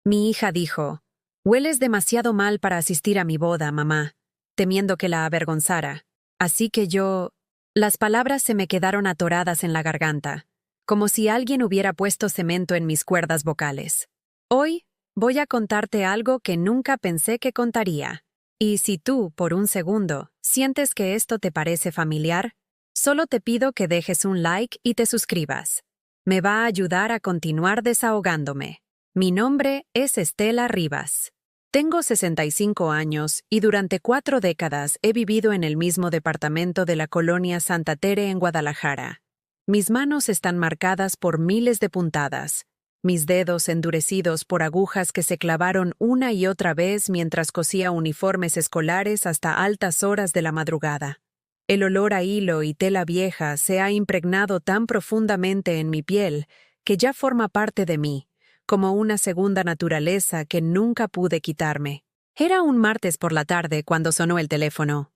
Mi hija dijo, «Hueles demasiado mal para asistir a mi boda, mamá», temiendo que la avergonzara. Así que Las palabras se me quedaron atoradas en la garganta, como si alguien hubiera puesto cemento en mis cuerdas vocales. Hoy voy a contarte algo que nunca pensé que contaría. Y si tú, por un segundo, sientes que esto te parece familiar, solo te pido que dejes un like y te suscribas. Me va a ayudar a continuar desahogándome. Mi nombre es Estela Rivas. Tengo 65 años y durante 4 décadas he vivido en el mismo departamento de la colonia Santa Tere en Guadalajara. Mis manos están marcadas por miles de puntadas, mis dedos endurecidos por agujas que se clavaron una y otra vez mientras cosía uniformes escolares hasta altas horas de la madrugada. El olor a hilo y tela vieja se ha impregnado tan profundamente en mi piel que ya forma parte de mí, como una segunda naturaleza que nunca pude quitarme. Era un martes por la tarde cuando sonó el teléfono.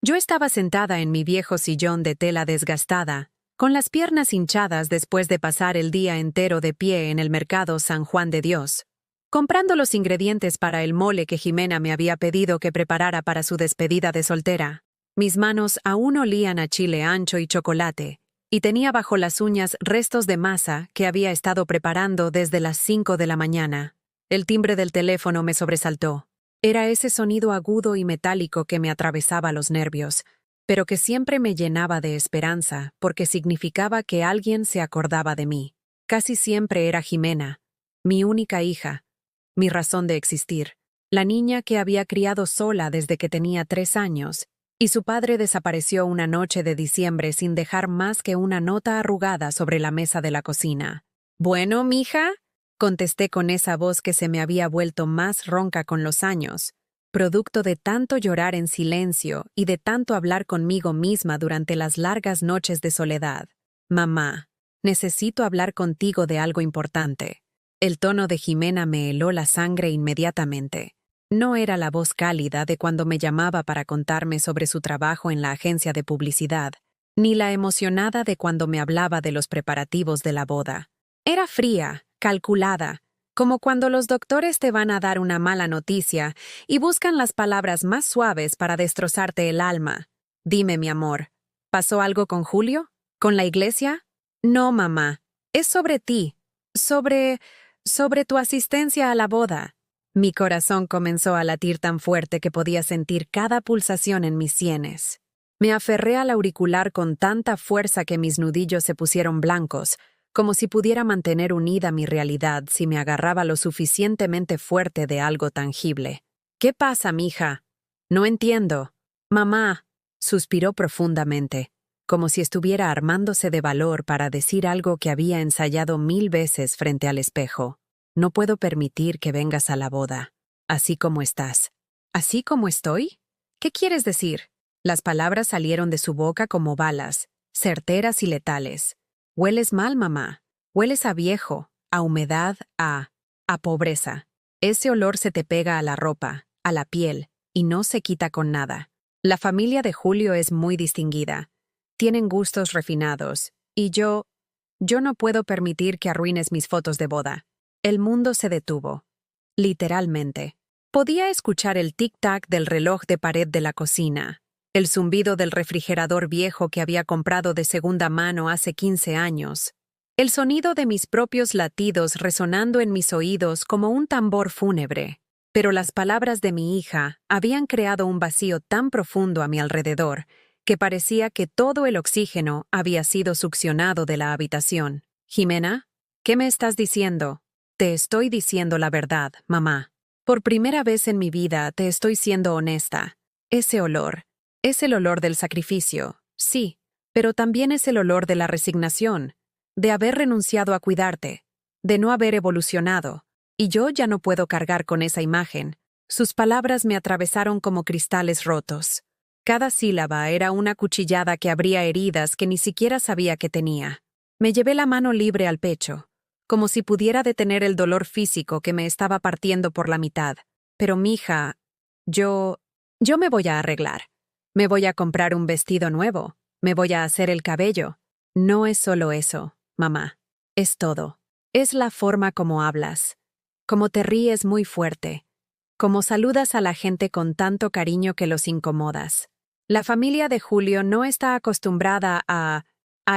Yo estaba sentada en mi viejo sillón de tela desgastada, con las piernas hinchadas después de pasar el día entero de pie en el mercado San Juan de Dios, comprando los ingredientes para el mole que Jimena me había pedido que preparara para su despedida de soltera. Mis manos aún olían a chile ancho y chocolate, y tenía bajo las uñas restos de masa que había estado preparando desde las 5 de la mañana. El timbre del teléfono me sobresaltó. Era ese sonido agudo y metálico que me atravesaba los nervios, pero que siempre me llenaba de esperanza porque significaba que alguien se acordaba de mí. Casi siempre era Jimena, mi única hija, mi razón de existir, la niña que había criado sola desde que tenía 3 años, y su padre desapareció una noche de diciembre sin dejar más que una nota arrugada sobre la mesa de la cocina. «Bueno, mija», contesté con esa voz que se me había vuelto más ronca con los años, producto de tanto llorar en silencio y de tanto hablar conmigo misma durante las largas noches de soledad. «Mamá, necesito hablar contigo de algo importante». El tono de Jimena me heló la sangre inmediatamente. No era la voz cálida de cuando me llamaba para contarme sobre su trabajo en la agencia de publicidad, ni la emocionada de cuando me hablaba de los preparativos de la boda. Era fría, calculada, como cuando los doctores te van a dar una mala noticia y buscan las palabras más suaves para destrozarte el alma. «Dime, mi amor, ¿pasó algo con Julio? ¿Con la iglesia?» «No, mamá. Es sobre ti. Sobre tu asistencia a la boda». Mi corazón comenzó a latir tan fuerte que podía sentir cada pulsación en mis sienes. Me aferré al auricular con tanta fuerza que mis nudillos se pusieron blancos, como si pudiera mantener unida mi realidad si me agarraba lo suficientemente fuerte de algo tangible. «¿Qué pasa, mija? No entiendo». «Mamá», suspiró profundamente, como si estuviera armándose de valor para decir algo que había ensayado 1000 veces frente al espejo. «No puedo permitir que vengas a la boda, así como estás». «¿Así como estoy? ¿Qué quieres decir?» Las palabras salieron de su boca como balas, certeras y letales. «Hueles mal, mamá. Hueles a viejo, a humedad, a pobreza. Ese olor se te pega a la ropa, a la piel, y no se quita con nada. La familia de Julio es muy distinguida. Tienen gustos refinados, y yo no puedo permitir que arruines mis fotos de boda». El mundo se detuvo. Literalmente. Podía escuchar el tic-tac del reloj de pared de la cocina, el zumbido del refrigerador viejo que había comprado de segunda mano hace 15 años, el sonido de mis propios latidos resonando en mis oídos como un tambor fúnebre. Pero las palabras de mi hija habían creado un vacío tan profundo a mi alrededor que parecía que todo el oxígeno había sido succionado de la habitación. «Jimena, ¿qué me estás diciendo?» «Te estoy diciendo la verdad, mamá. Por primera vez en mi vida te estoy siendo honesta. Ese olor, es el olor del sacrificio, sí, pero también es el olor de la resignación, de haber renunciado a cuidarte, de no haber evolucionado. Y yo ya no puedo cargar con esa imagen». Sus palabras me atravesaron como cristales rotos. Cada sílaba era una cuchillada que abría heridas que ni siquiera sabía que tenía. Me llevé la mano libre al pecho, como si pudiera detener el dolor físico que me estaba partiendo por la mitad. «Pero, mija, yo me voy a arreglar. Me voy a comprar un vestido nuevo. Me voy a hacer el cabello». «No es solo eso, mamá. Es todo. Es la forma como hablas. Cómo te ríes muy fuerte. Cómo saludas a la gente con tanto cariño que los incomodas. La familia de Julio no está acostumbrada a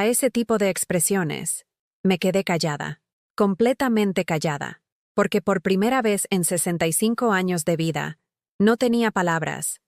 ese tipo de expresiones. Me quedé callada, completamente callada, porque por primera vez en 65 años de vida, no tenía palabras,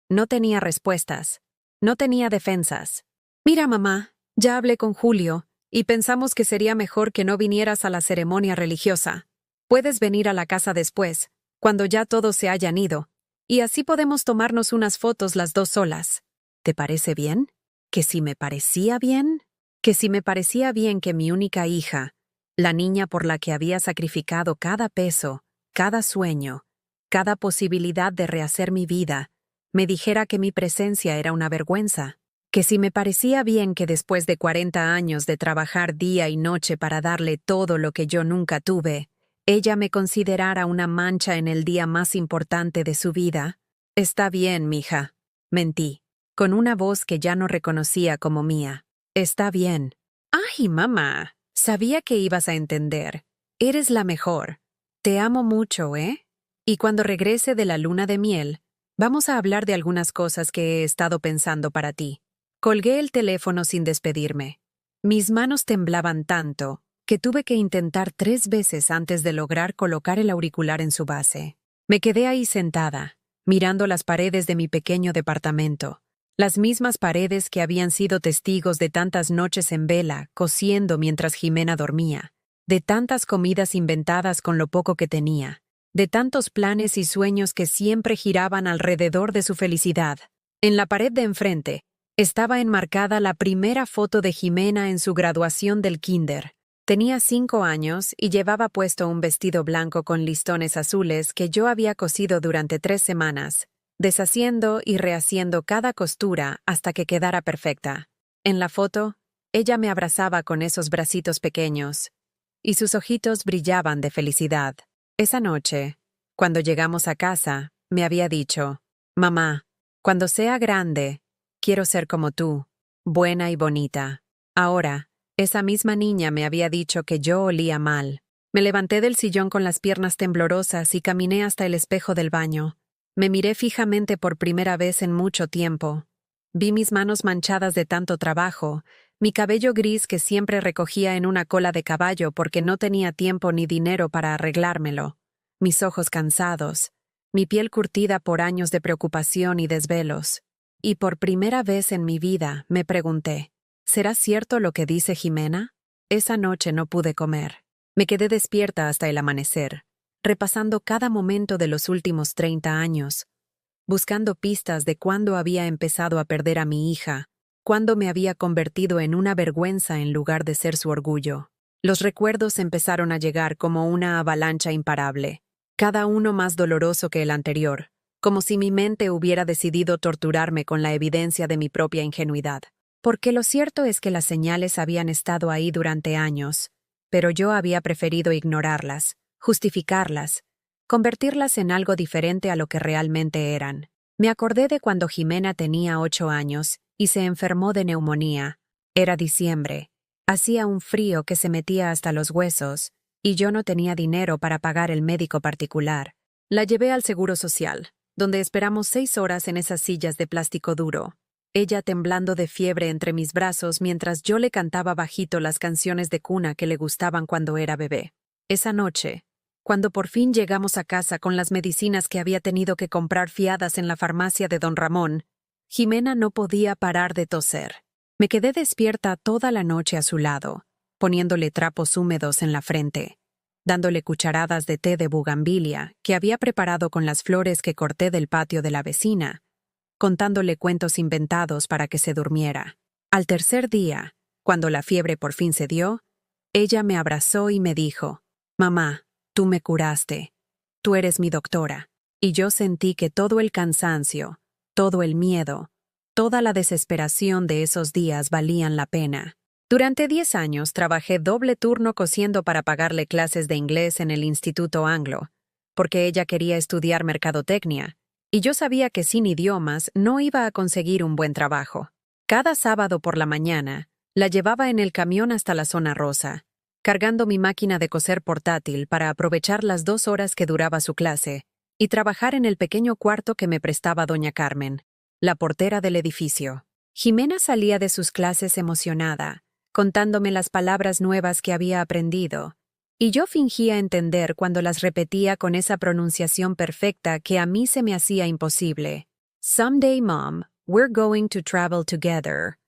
no tenía respuestas, no tenía defensas. Mira, mamá, ya hablé con Julio, y pensamos que sería mejor que no vinieras a la ceremonia religiosa. Puedes venir a la casa después, cuando ya todos se hayan ido, y así podemos tomarnos unas fotos las dos solas. ¿Te parece bien? ¿Que si me parecía bien? ¿Que si me parecía bien que mi única hija, la niña por la que había sacrificado cada peso, cada sueño, cada posibilidad de rehacer mi vida, me dijera que mi presencia era una vergüenza? ¿Que si me parecía bien que después de 40 años de trabajar día y noche para darle todo lo que yo nunca tuve, ella me considerara una mancha en el día más importante de su vida? Está bien, mija. Mentí, con una voz que ya no reconocía como mía. Está bien. Ay, mamá, sabía que ibas a entender. Eres la mejor. Te amo mucho, ¿eh? Y cuando regrese de la luna de miel, vamos a hablar de algunas cosas que he estado pensando para ti. Colgué el teléfono sin despedirme. Mis manos temblaban tanto que tuve que intentar 3 veces antes de lograr colocar el auricular en su base. Me quedé ahí sentada, mirando las paredes de mi pequeño departamento, las mismas paredes que habían sido testigos de tantas noches en vela, cosiendo mientras Jimena dormía, de tantas comidas inventadas con lo poco que tenía, de tantos planes y sueños que siempre giraban alrededor de su felicidad. En la pared de enfrente estaba enmarcada la primera foto de Jimena en su graduación del kinder. Tenía 5 años y llevaba puesto un vestido blanco con listones azules que yo había cosido durante 3 semanas, deshaciendo y rehaciendo cada costura hasta que quedara perfecta. En la foto, ella me abrazaba con esos bracitos pequeños, y sus ojitos brillaban de felicidad. Esa noche, cuando llegamos a casa, me había dicho: «Mamá, cuando sea grande, quiero ser como tú, buena y bonita». Ahora, esa misma niña me había dicho que yo olía mal. Me levanté del sillón con las piernas temblorosas y caminé hasta el espejo del baño. Me miré fijamente por primera vez en mucho tiempo. Vi mis manos manchadas de tanto trabajo, mi cabello gris que siempre recogía en una cola de caballo porque no tenía tiempo ni dinero para arreglármelo, mis ojos cansados, mi piel curtida por años de preocupación y desvelos. Y por primera vez en mi vida me pregunté: ¿será cierto lo que dice Jimena? Esa noche no pude comer. Me quedé despierta hasta el amanecer, repasando cada momento de los últimos 30 años, buscando pistas de cuándo había empezado a perder a mi hija, cuándo me había convertido en una vergüenza en lugar de ser su orgullo. Los recuerdos empezaron a llegar como una avalancha imparable, cada uno más doloroso que el anterior, como si mi mente hubiera decidido torturarme con la evidencia de mi propia ingenuidad. Porque lo cierto es que las señales habían estado ahí durante años, pero yo había preferido ignorarlas, justificarlas, convertirlas en algo diferente a lo que realmente eran. Me acordé de cuando Jimena tenía 8 años y se enfermó de neumonía. Era diciembre. Hacía un frío que se metía hasta los huesos, y yo no tenía dinero para pagar el médico particular. La llevé al Seguro Social, donde esperamos 6 horas en esas sillas de plástico duro, ella temblando de fiebre entre mis brazos mientras yo le cantaba bajito las canciones de cuna que le gustaban cuando era bebé. Esa noche, cuando por fin llegamos a casa con las medicinas que había tenido que comprar fiadas en la farmacia de don Ramón, Jimena no podía parar de toser. Me quedé despierta toda la noche a su lado, poniéndole trapos húmedos en la frente, dándole cucharadas de té de bugambilia que había preparado con las flores que corté del patio de la vecina, contándole cuentos inventados para que se durmiera. Al tercer día, cuando la fiebre por fin cedió, ella me abrazó y me dijo: «Mamá, tú me curaste. Tú eres mi doctora». Y yo sentí que todo el cansancio, todo el miedo, toda la desesperación de esos días valían la pena. Durante 10 años trabajé doble turno cosiendo para pagarle clases de inglés en el Instituto Anglo, porque ella quería estudiar mercadotecnia, y yo sabía que sin idiomas no iba a conseguir un buen trabajo. Cada sábado por la mañana, la llevaba en el camión hasta la zona rosa. cargando mi máquina de coser portátil para aprovechar las 2 horas que duraba su clase y trabajar en el pequeño cuarto que me prestaba doña Carmen, la portera del edificio. Jimena salía de sus clases emocionada, contándome las palabras nuevas que había aprendido, y yo fingía entender cuando las repetía con esa pronunciación perfecta que a mí se me hacía imposible. "Someday, Mom, we're going to travel together",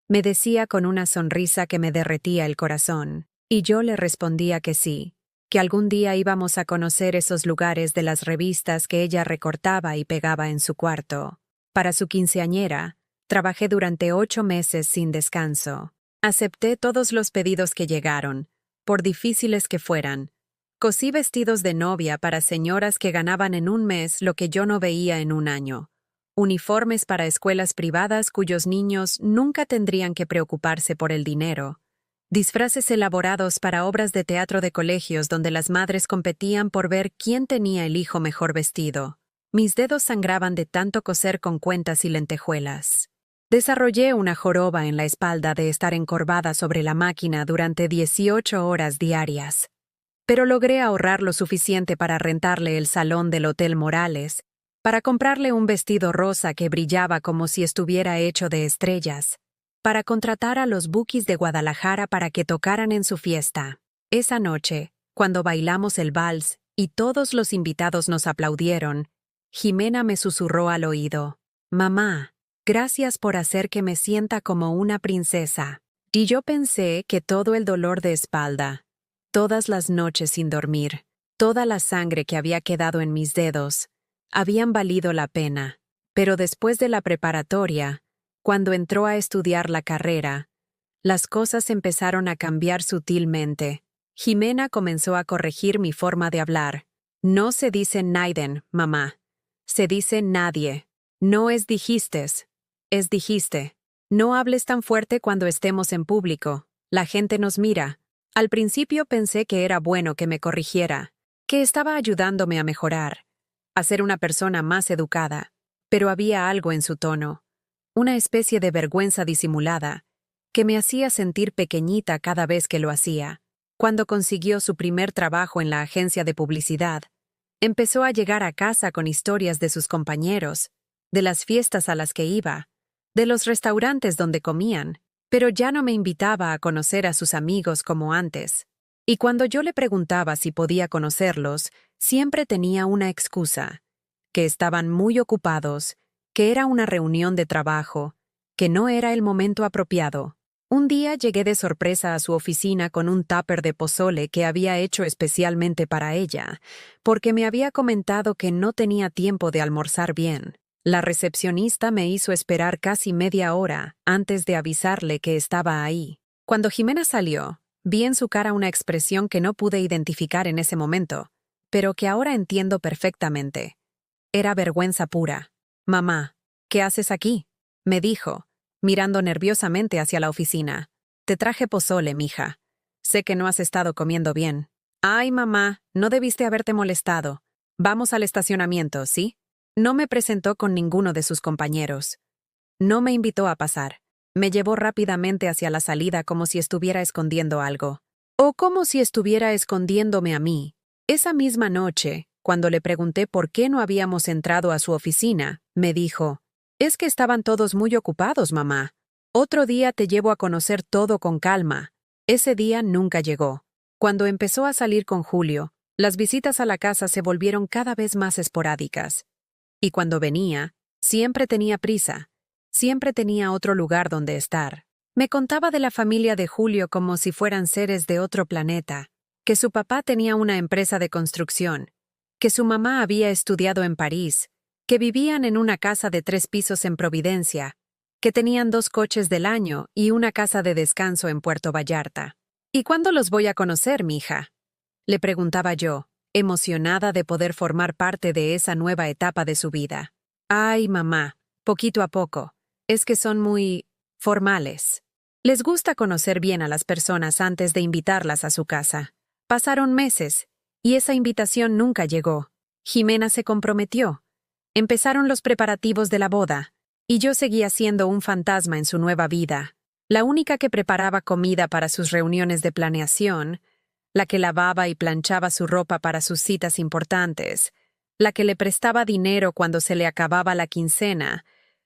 me decía con una sonrisa que me derretía el corazón, y yo le respondía que sí, que algún día íbamos a conocer esos lugares de las revistas que ella recortaba y pegaba en su cuarto. Para su quinceañera, trabajé durante 8 meses sin descanso. Acepté todos los pedidos que llegaron, por difíciles que fueran. Cosí vestidos de novia para señoras que ganaban en un mes lo que yo no veía en un año. Uniformes para escuelas privadas cuyos niños nunca tendrían que preocuparse por el dinero. Disfraces elaborados para obras de teatro de colegios donde las madres competían por ver quién tenía el hijo mejor vestido. Mis dedos sangraban de tanto coser con cuentas y lentejuelas. Desarrollé una joroba en la espalda de estar encorvada sobre la máquina durante 18 horas diarias. Pero logré ahorrar lo suficiente para rentarle el salón del Hotel Morales, para comprarle un vestido rosa que brillaba como si estuviera hecho de estrellas, para contratar a los Bukis de Guadalajara para que tocaran en su fiesta. Esa noche, cuando bailamos el vals y todos los invitados nos aplaudieron, Jimena me susurró al oído: "Mamá, gracias por hacer que me sienta como una princesa". Y yo pensé que todo el dolor de espalda, todas las noches sin dormir, toda la sangre que había quedado en mis dedos, habían valido la pena. Pero después de la preparatoria, cuando entró a estudiar la carrera, las cosas empezaron a cambiar sutilmente. Jimena comenzó a corregir mi forma de hablar. "No se dice Naiden, mamá. Se dice nadie. No es dijistes, es dijiste. No hables tan fuerte cuando estemos en público. La gente nos mira". Al principio pensé que era bueno que me corrigiera, que estaba ayudándome a mejorar, a ser una persona más educada, pero había algo en su tono, una especie de vergüenza disimulada, que me hacía sentir pequeñita cada vez que lo hacía. Cuando consiguió su primer trabajo en la agencia de publicidad, empezó a llegar a casa con historias de sus compañeros, de las fiestas a las que iba, de los restaurantes donde comían, pero ya no me invitaba a conocer a sus amigos como antes. Y cuando yo le preguntaba si podía conocerlos, siempre tenía una excusa: que estaban muy ocupados, que era una reunión de trabajo, que no era el momento apropiado. Un día llegué de sorpresa a su oficina con un tupper de pozole que había hecho especialmente para ella, porque me había comentado que no tenía tiempo de almorzar bien. La recepcionista me hizo esperar casi media hora antes de avisarle que estaba ahí. Cuando Jimena salió, vi en su cara una expresión que no pude identificar en ese momento, pero que ahora entiendo perfectamente. Era vergüenza pura. «Mamá, ¿qué haces aquí?», me dijo, mirando nerviosamente hacia la oficina. «Te traje pozole, mija. Sé que no has estado comiendo bien». «Ay, mamá, no debiste haberte molestado. Vamos al estacionamiento, ¿sí?». No me presentó con ninguno de sus compañeros. No me invitó a pasar. Me llevó rápidamente hacia la salida como si estuviera escondiendo algo. O como si estuviera escondiéndome a mí. Esa misma noche, cuando le pregunté por qué no habíamos entrado a su oficina, me dijo: «Es que estaban todos muy ocupados, mamá. Otro día te llevo a conocer todo con calma». Ese día nunca llegó. Cuando empezó a salir con Julio, las visitas a la casa se volvieron cada vez más esporádicas. Y cuando venía, siempre tenía prisa, siempre tenía otro lugar donde estar. Me contaba de la familia de Julio como si fueran seres de otro planeta, que su papá tenía una empresa de construcción, que su mamá había estudiado en París, que vivían en una casa de 3 pisos en Providencia, que tenían 2 coches del año y una casa de descanso en Puerto Vallarta. «¿Y cuándo los voy a conocer, mija?», le preguntaba yo, emocionada de poder formar parte de esa nueva etapa de su vida. «Ay, mamá, poquito a poco. Es que son muy formales. Les gusta conocer bien a las personas antes de invitarlas a su casa». Pasaron meses, y esa invitación nunca llegó. Jimena se comprometió. Empezaron los preparativos de la boda, y yo seguía siendo un fantasma en su nueva vida. La única que preparaba comida para sus reuniones de planeación, la que lavaba y planchaba su ropa para sus citas importantes, la que le prestaba dinero cuando se le acababa la quincena,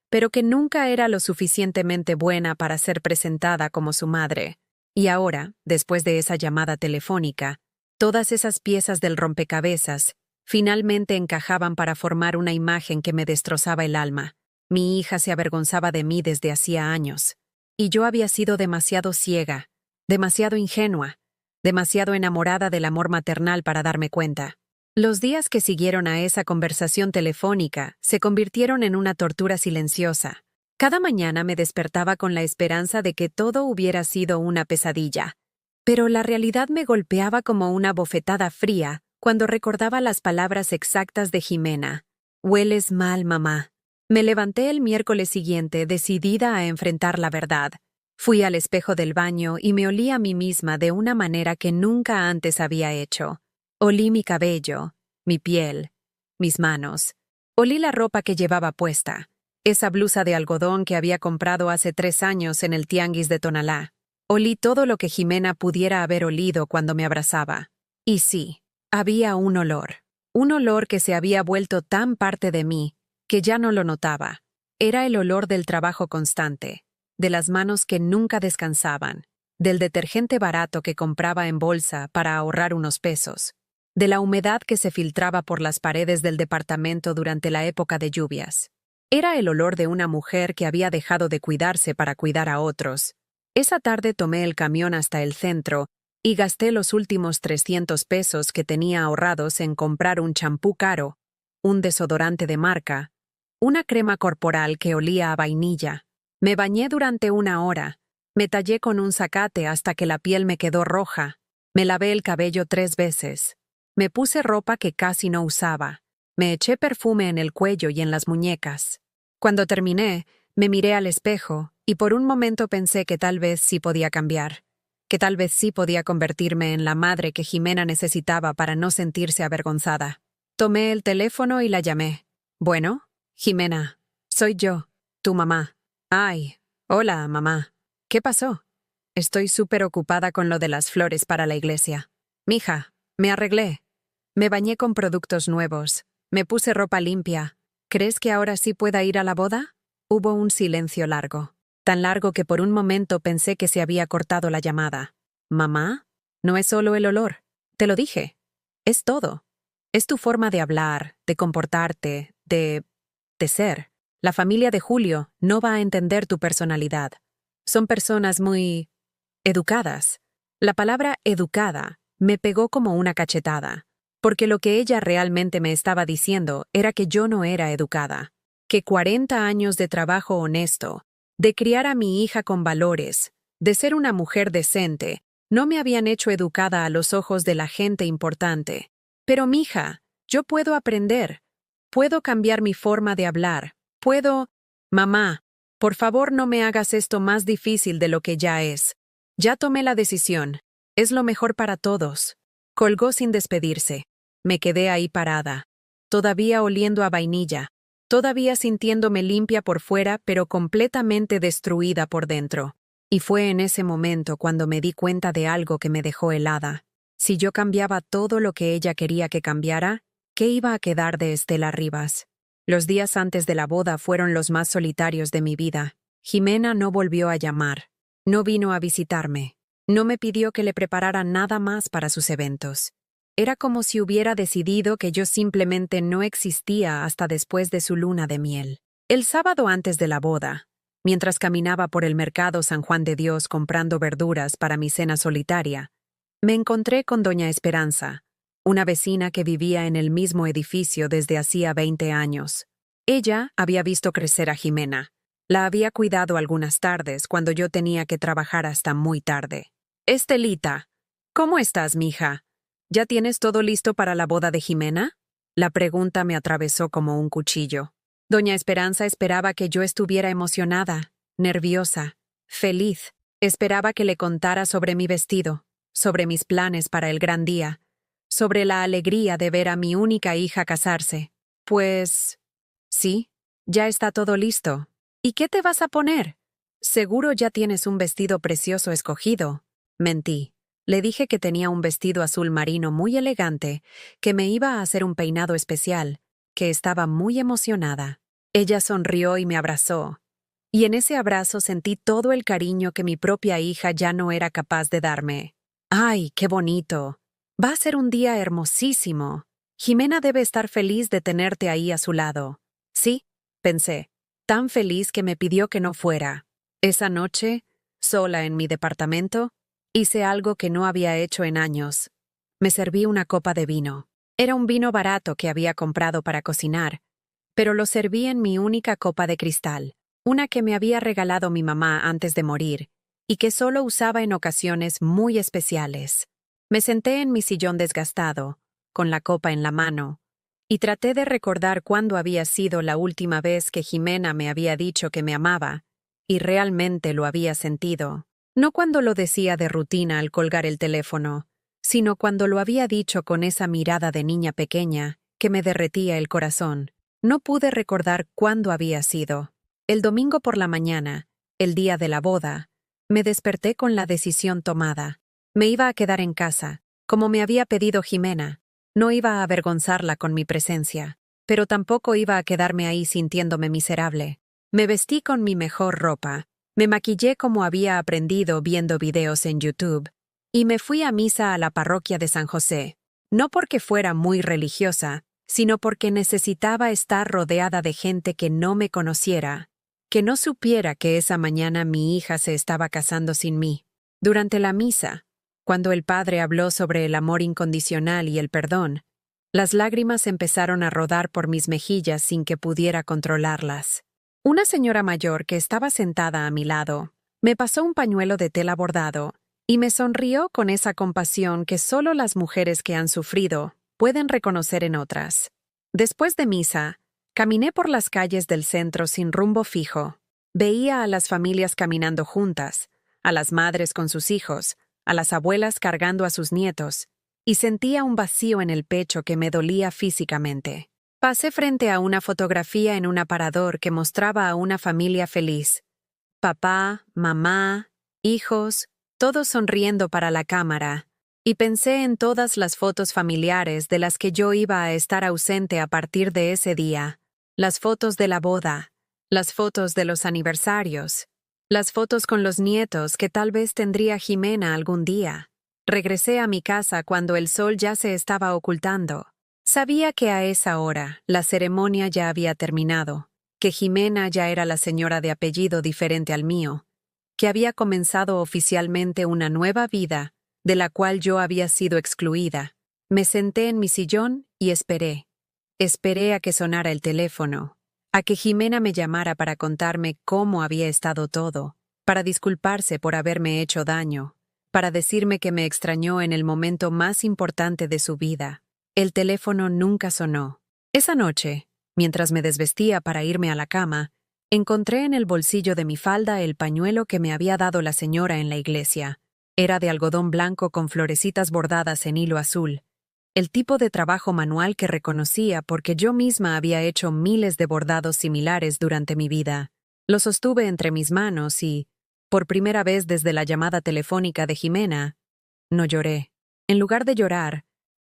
pero que nunca era lo suficientemente buena para ser presentada como su madre. Y ahora, después de esa llamada telefónica, todas esas piezas del rompecabezas finalmente encajaban para formar una imagen que me destrozaba el alma. Mi hija se avergonzaba de mí desde hacía años, y yo había sido demasiado ciega, demasiado ingenua, demasiado enamorada del amor maternal para darme cuenta. Los días que siguieron a esa conversación telefónica se convirtieron en una tortura silenciosa. Cada mañana me despertaba con la esperanza de que todo hubiera sido una pesadilla. Pero la realidad me golpeaba como una bofetada fría cuando recordaba las palabras exactas de Jimena. «Hueles mal, mamá». Me levanté el miércoles siguiente decidida a enfrentar la verdad. Fui al espejo del baño y me olí a mí misma de una manera que nunca antes había hecho. Olí mi cabello, mi piel, mis manos. Olí la ropa que llevaba puesta, esa blusa de algodón que había comprado hace 3 años en el tianguis de Tonalá. Olí todo lo que Jimena pudiera haber olido cuando me abrazaba. Y sí, había un olor que se había vuelto tan parte de mí que ya no lo notaba. Era el olor del trabajo constante, de las manos que nunca descansaban, del detergente barato que compraba en bolsa para ahorrar unos pesos, de la humedad que se filtraba por las paredes del departamento durante la época de lluvias. Era el olor de una mujer que había dejado de cuidarse para cuidar a otros. Esa tarde tomé el camión hasta el centro y gasté los últimos 300 pesos que tenía ahorrados en comprar un champú caro, un desodorante de marca, una crema corporal que olía a vainilla. Me bañé durante 1 hora, me tallé con un zacate hasta que la piel me quedó roja, me lavé el cabello 3 veces. Me puse ropa que casi no usaba. Me eché perfume en el cuello y en las muñecas. Cuando terminé, me miré al espejo y por un momento pensé que tal vez sí podía cambiar, que tal vez sí podía convertirme en la madre que Jimena necesitaba para no sentirse avergonzada. Tomé el teléfono y la llamé. «Bueno, Jimena, soy yo, tu mamá». «Ay, hola, mamá. ¿Qué pasó?» «Estoy súper ocupada con lo de las flores para la iglesia. Mija, me arreglé. Me bañé con productos nuevos. Me puse ropa limpia. ¿Crees que ahora sí pueda ir a la boda?» Hubo un silencio largo. Tan largo que por un momento pensé que se había cortado la llamada. «Mamá, no es solo el olor. Te lo dije. Es todo. Es tu forma de hablar, de comportarte, de ser. La familia de Julio no va a entender tu personalidad. Son personas muy educadas». La palabra educada me pegó como una cachetada, porque lo que ella realmente me estaba diciendo era que yo no era educada, que 40 años de trabajo honesto, de criar a mi hija con valores, de ser una mujer decente, no me habían hecho educada a los ojos de la gente importante. Pero mija, yo puedo aprender, puedo cambiar mi forma de hablar, puedo... Mamá, por favor no me hagas esto más difícil de lo que ya es. Ya tomé la decisión. Es lo mejor para todos. Colgó sin despedirse. Me quedé ahí parada, todavía oliendo a vainilla, todavía sintiéndome limpia por fuera pero completamente destruida por dentro. Y fue en ese momento cuando me di cuenta de algo que me dejó helada. Si yo cambiaba todo lo que ella quería que cambiara, ¿qué iba a quedar de Estela Rivas? Los días antes de la boda fueron los más solitarios de mi vida. Jimena no volvió a llamar. No vino a visitarme. No me pidió que le preparara nada más para sus eventos. Era como si hubiera decidido que yo simplemente no existía hasta después de su luna de miel. El sábado antes de la boda, mientras caminaba por el mercado San Juan de Dios comprando verduras para mi cena solitaria, me encontré con doña Esperanza, una vecina que vivía en el mismo edificio desde hacía 20 años. Ella había visto crecer a Jimena. La había cuidado algunas tardes cuando yo tenía que trabajar hasta muy tarde. «Estelita, ¿cómo estás, mija? ¿Ya tienes todo listo para la boda de Jimena?» La pregunta me atravesó como un cuchillo. Doña Esperanza esperaba que yo estuviera emocionada, nerviosa, feliz. Esperaba que le contara sobre mi vestido, sobre mis planes para el gran día, sobre la alegría de ver a mi única hija casarse. Pues... sí, ya está todo listo. ¿Y qué te vas a poner? Seguro ya tienes un vestido precioso escogido. Mentí. Le dije que tenía un vestido azul marino muy elegante, que me iba a hacer un peinado especial, que estaba muy emocionada. Ella sonrió y me abrazó. Y en ese abrazo sentí todo el cariño que mi propia hija ya no era capaz de darme. ¡Ay, qué bonito! Va a ser un día hermosísimo. Jimena debe estar feliz de tenerte ahí a su lado. Sí, pensé, tan feliz que me pidió que no fuera. Esa noche, sola en mi departamento, hice algo que no había hecho en años. Me serví una copa de vino. Era un vino barato que había comprado para cocinar, pero lo serví en mi única copa de cristal, una que me había regalado mi mamá antes de morir, y que solo usaba en ocasiones muy especiales. Me senté en mi sillón desgastado, con la copa en la mano, y traté de recordar cuándo había sido la última vez que Jimena me había dicho que me amaba, y realmente lo había sentido. No cuando lo decía de rutina al colgar el teléfono, sino cuando lo había dicho con esa mirada de niña pequeña que me derretía el corazón. No pude recordar cuándo había sido. El domingo por la mañana, el día de la boda, me desperté con la decisión tomada. Me iba a quedar en casa, como me había pedido Jimena. No iba a avergonzarla con mi presencia, pero tampoco iba a quedarme ahí sintiéndome miserable. Me vestí con mi mejor ropa, me maquillé como había aprendido viendo videos en YouTube, y me fui a misa a la parroquia de San José, no porque fuera muy religiosa, sino porque necesitaba estar rodeada de gente que no me conociera, que no supiera que esa mañana mi hija se estaba casando sin mí. Durante la misa, cuando el padre habló sobre el amor incondicional y el perdón, las lágrimas empezaron a rodar por mis mejillas sin que pudiera controlarlas. Una señora mayor que estaba sentada a mi lado me pasó un pañuelo de tela bordado y me sonrió con esa compasión que solo las mujeres que han sufrido pueden reconocer en otras. Después de misa, caminé por las calles del centro sin rumbo fijo. Veía a las familias caminando juntas, a las madres con sus hijos, a las abuelas cargando a sus nietos, y sentía un vacío en el pecho que me dolía físicamente. Pasé frente a una fotografía en un aparador que mostraba a una familia feliz. Papá, mamá, hijos, todos sonriendo para la cámara, y pensé en todas las fotos familiares de las que yo iba a estar ausente a partir de ese día. Las fotos de la boda, las fotos de los aniversarios, las fotos con los nietos que tal vez tendría Jimena algún día. Regresé a mi casa cuando el sol ya se estaba ocultando. Sabía que a esa hora la ceremonia ya había terminado, que Jimena ya era la señora de apellido diferente al mío, que había comenzado oficialmente una nueva vida, de la cual yo había sido excluida. Me senté en mi sillón y esperé. Esperé a que sonara el teléfono, a que Jimena me llamara para contarme cómo había estado todo, para disculparse por haberme hecho daño, para decirme que me extrañó en el momento más importante de su vida. El teléfono nunca sonó. Esa noche, mientras me desvestía para irme a la cama, encontré en el bolsillo de mi falda el pañuelo que me había dado la señora en la iglesia. Era de algodón blanco con florecitas bordadas en hilo azul, el tipo de trabajo manual que reconocía porque yo misma había hecho miles de bordados similares durante mi vida. Lo sostuve entre mis manos y, por primera vez desde la llamada telefónica de Jimena, no lloré. En lugar de llorar,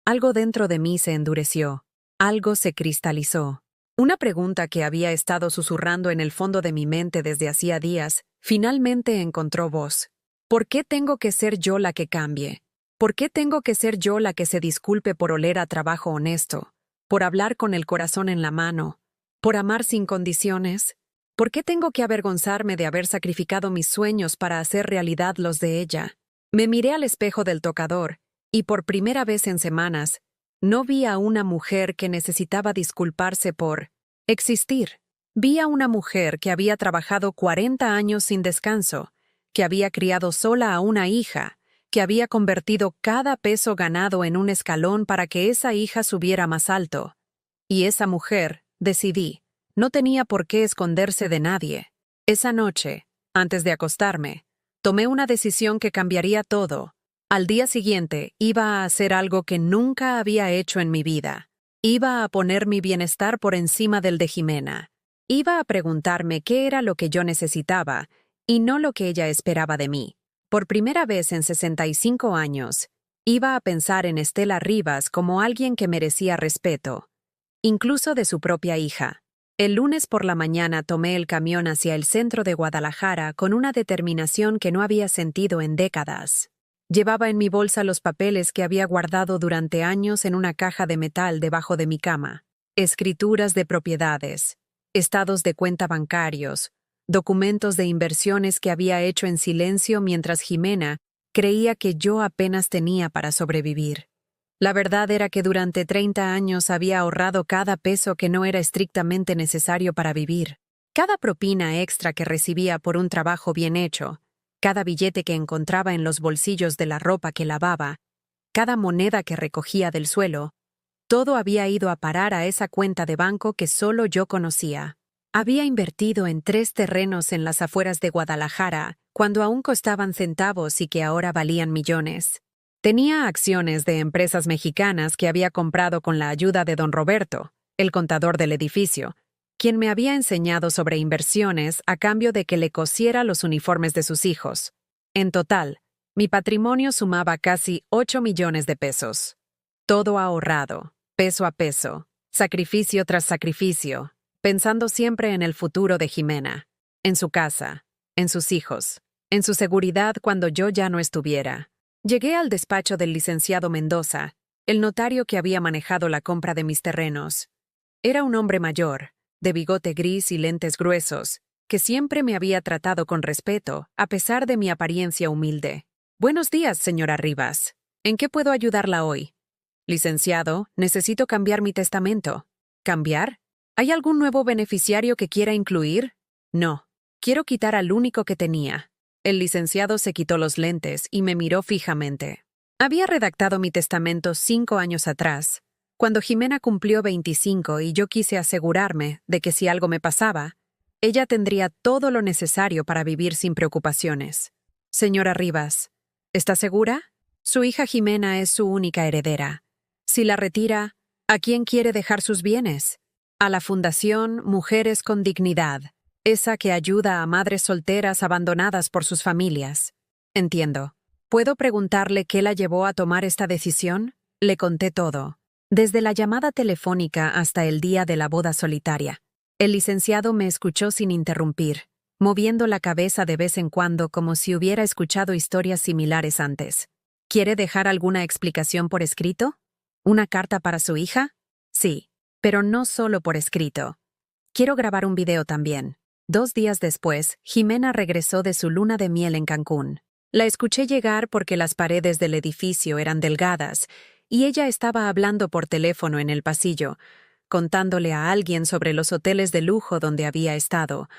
algo dentro de mí se endureció, algo se cristalizó. Una pregunta que había estado susurrando en el fondo de mi mente desde hacía días, finalmente encontró voz. ¿Por qué tengo que ser yo la que cambie? ¿Por qué tengo que ser yo la que se disculpe por oler a trabajo honesto, por hablar con el corazón en la mano, por amar sin condiciones? ¿Por qué tengo que avergonzarme de haber sacrificado mis sueños para hacer realidad los de ella? Me miré al espejo del tocador, y por primera vez en semanas, no vi a una mujer que necesitaba disculparse por existir. Vi a una mujer que había trabajado 40 años sin descanso, que había criado sola a una hija, que había convertido cada peso ganado en un escalón para que esa hija subiera más alto. Y esa mujer, decidí, no tenía por qué esconderse de nadie. Esa noche, antes de acostarme, tomé una decisión que cambiaría todo. Al día siguiente iba a hacer algo que nunca había hecho en mi vida. Iba a poner mi bienestar por encima del de Jimena. Iba a preguntarme qué era lo que yo necesitaba y no lo que ella esperaba de mí. Por primera vez en 65 años, iba a pensar en Estela Rivas como alguien que merecía respeto, incluso de su propia hija. El lunes por la mañana tomé el camión hacia el centro de Guadalajara con una determinación que no había sentido en décadas. Llevaba en mi bolsa los papeles que había guardado durante años en una caja de metal debajo de mi cama. Escrituras de propiedades, estados de cuenta bancarios, documentos de inversiones que había hecho en silencio mientras Jimena creía que yo apenas tenía para sobrevivir. La verdad era que durante 30 años había ahorrado cada peso que no era estrictamente necesario para vivir. Cada propina extra que recibía por un trabajo bien hecho, cada billete que encontraba en los bolsillos de la ropa que lavaba, cada moneda que recogía del suelo, todo había ido a parar a esa cuenta de banco que solo yo conocía. Había invertido en 3 terrenos en las afueras de Guadalajara, cuando aún costaban centavos y que ahora valían millones. Tenía acciones de empresas mexicanas que había comprado con la ayuda de don Roberto, el contador del edificio, quien me había enseñado sobre inversiones a cambio de que le cosiera los uniformes de sus hijos. En total, mi patrimonio sumaba casi 8 millones de pesos. Todo ahorrado, peso a peso, sacrificio tras sacrificio, pensando siempre en el futuro de Jimena, en su casa, en sus hijos, en su seguridad cuando yo ya no estuviera. Llegué al despacho del licenciado Mendoza, el notario que había manejado la compra de mis terrenos. Era un hombre mayor, de bigote gris y lentes gruesos, que siempre me había tratado con respeto, a pesar de mi apariencia humilde. «Buenos días, señora Rivas. ¿En qué puedo ayudarla hoy?» «Licenciado, necesito cambiar mi testamento». «¿Cambiar? ¿Hay algún nuevo beneficiario que quiera incluir?» «No. Quiero quitar al único que tenía». El licenciado se quitó los lentes y me miró fijamente. Había redactado mi testamento 5 años atrás, cuando Jimena cumplió 25 y yo quise asegurarme de que si algo me pasaba, ella tendría todo lo necesario para vivir sin preocupaciones. «Señora Rivas, ¿está segura? Su hija Jimena es su única heredera. Si la retira, ¿a quién quiere dejar sus bienes? A la Fundación Mujeres con Dignidad, esa que ayuda a madres solteras abandonadas por sus familias». «Entiendo. ¿Puedo preguntarle qué la llevó a tomar esta decisión?» Le conté todo, desde la llamada telefónica hasta el día de la boda solitaria. El licenciado me escuchó sin interrumpir, moviendo la cabeza de vez en cuando como si hubiera escuchado historias similares antes. «¿Quiere dejar alguna explicación por escrito? ¿Una carta para su hija?» «Sí, pero no solo por escrito. Quiero grabar un video también». 2 días después, Jimena regresó de su luna de miel en Cancún. La escuché llegar porque las paredes del edificio eran delgadas y ella estaba hablando por teléfono en el pasillo, contándole a alguien sobre los hoteles de lujo donde había estado,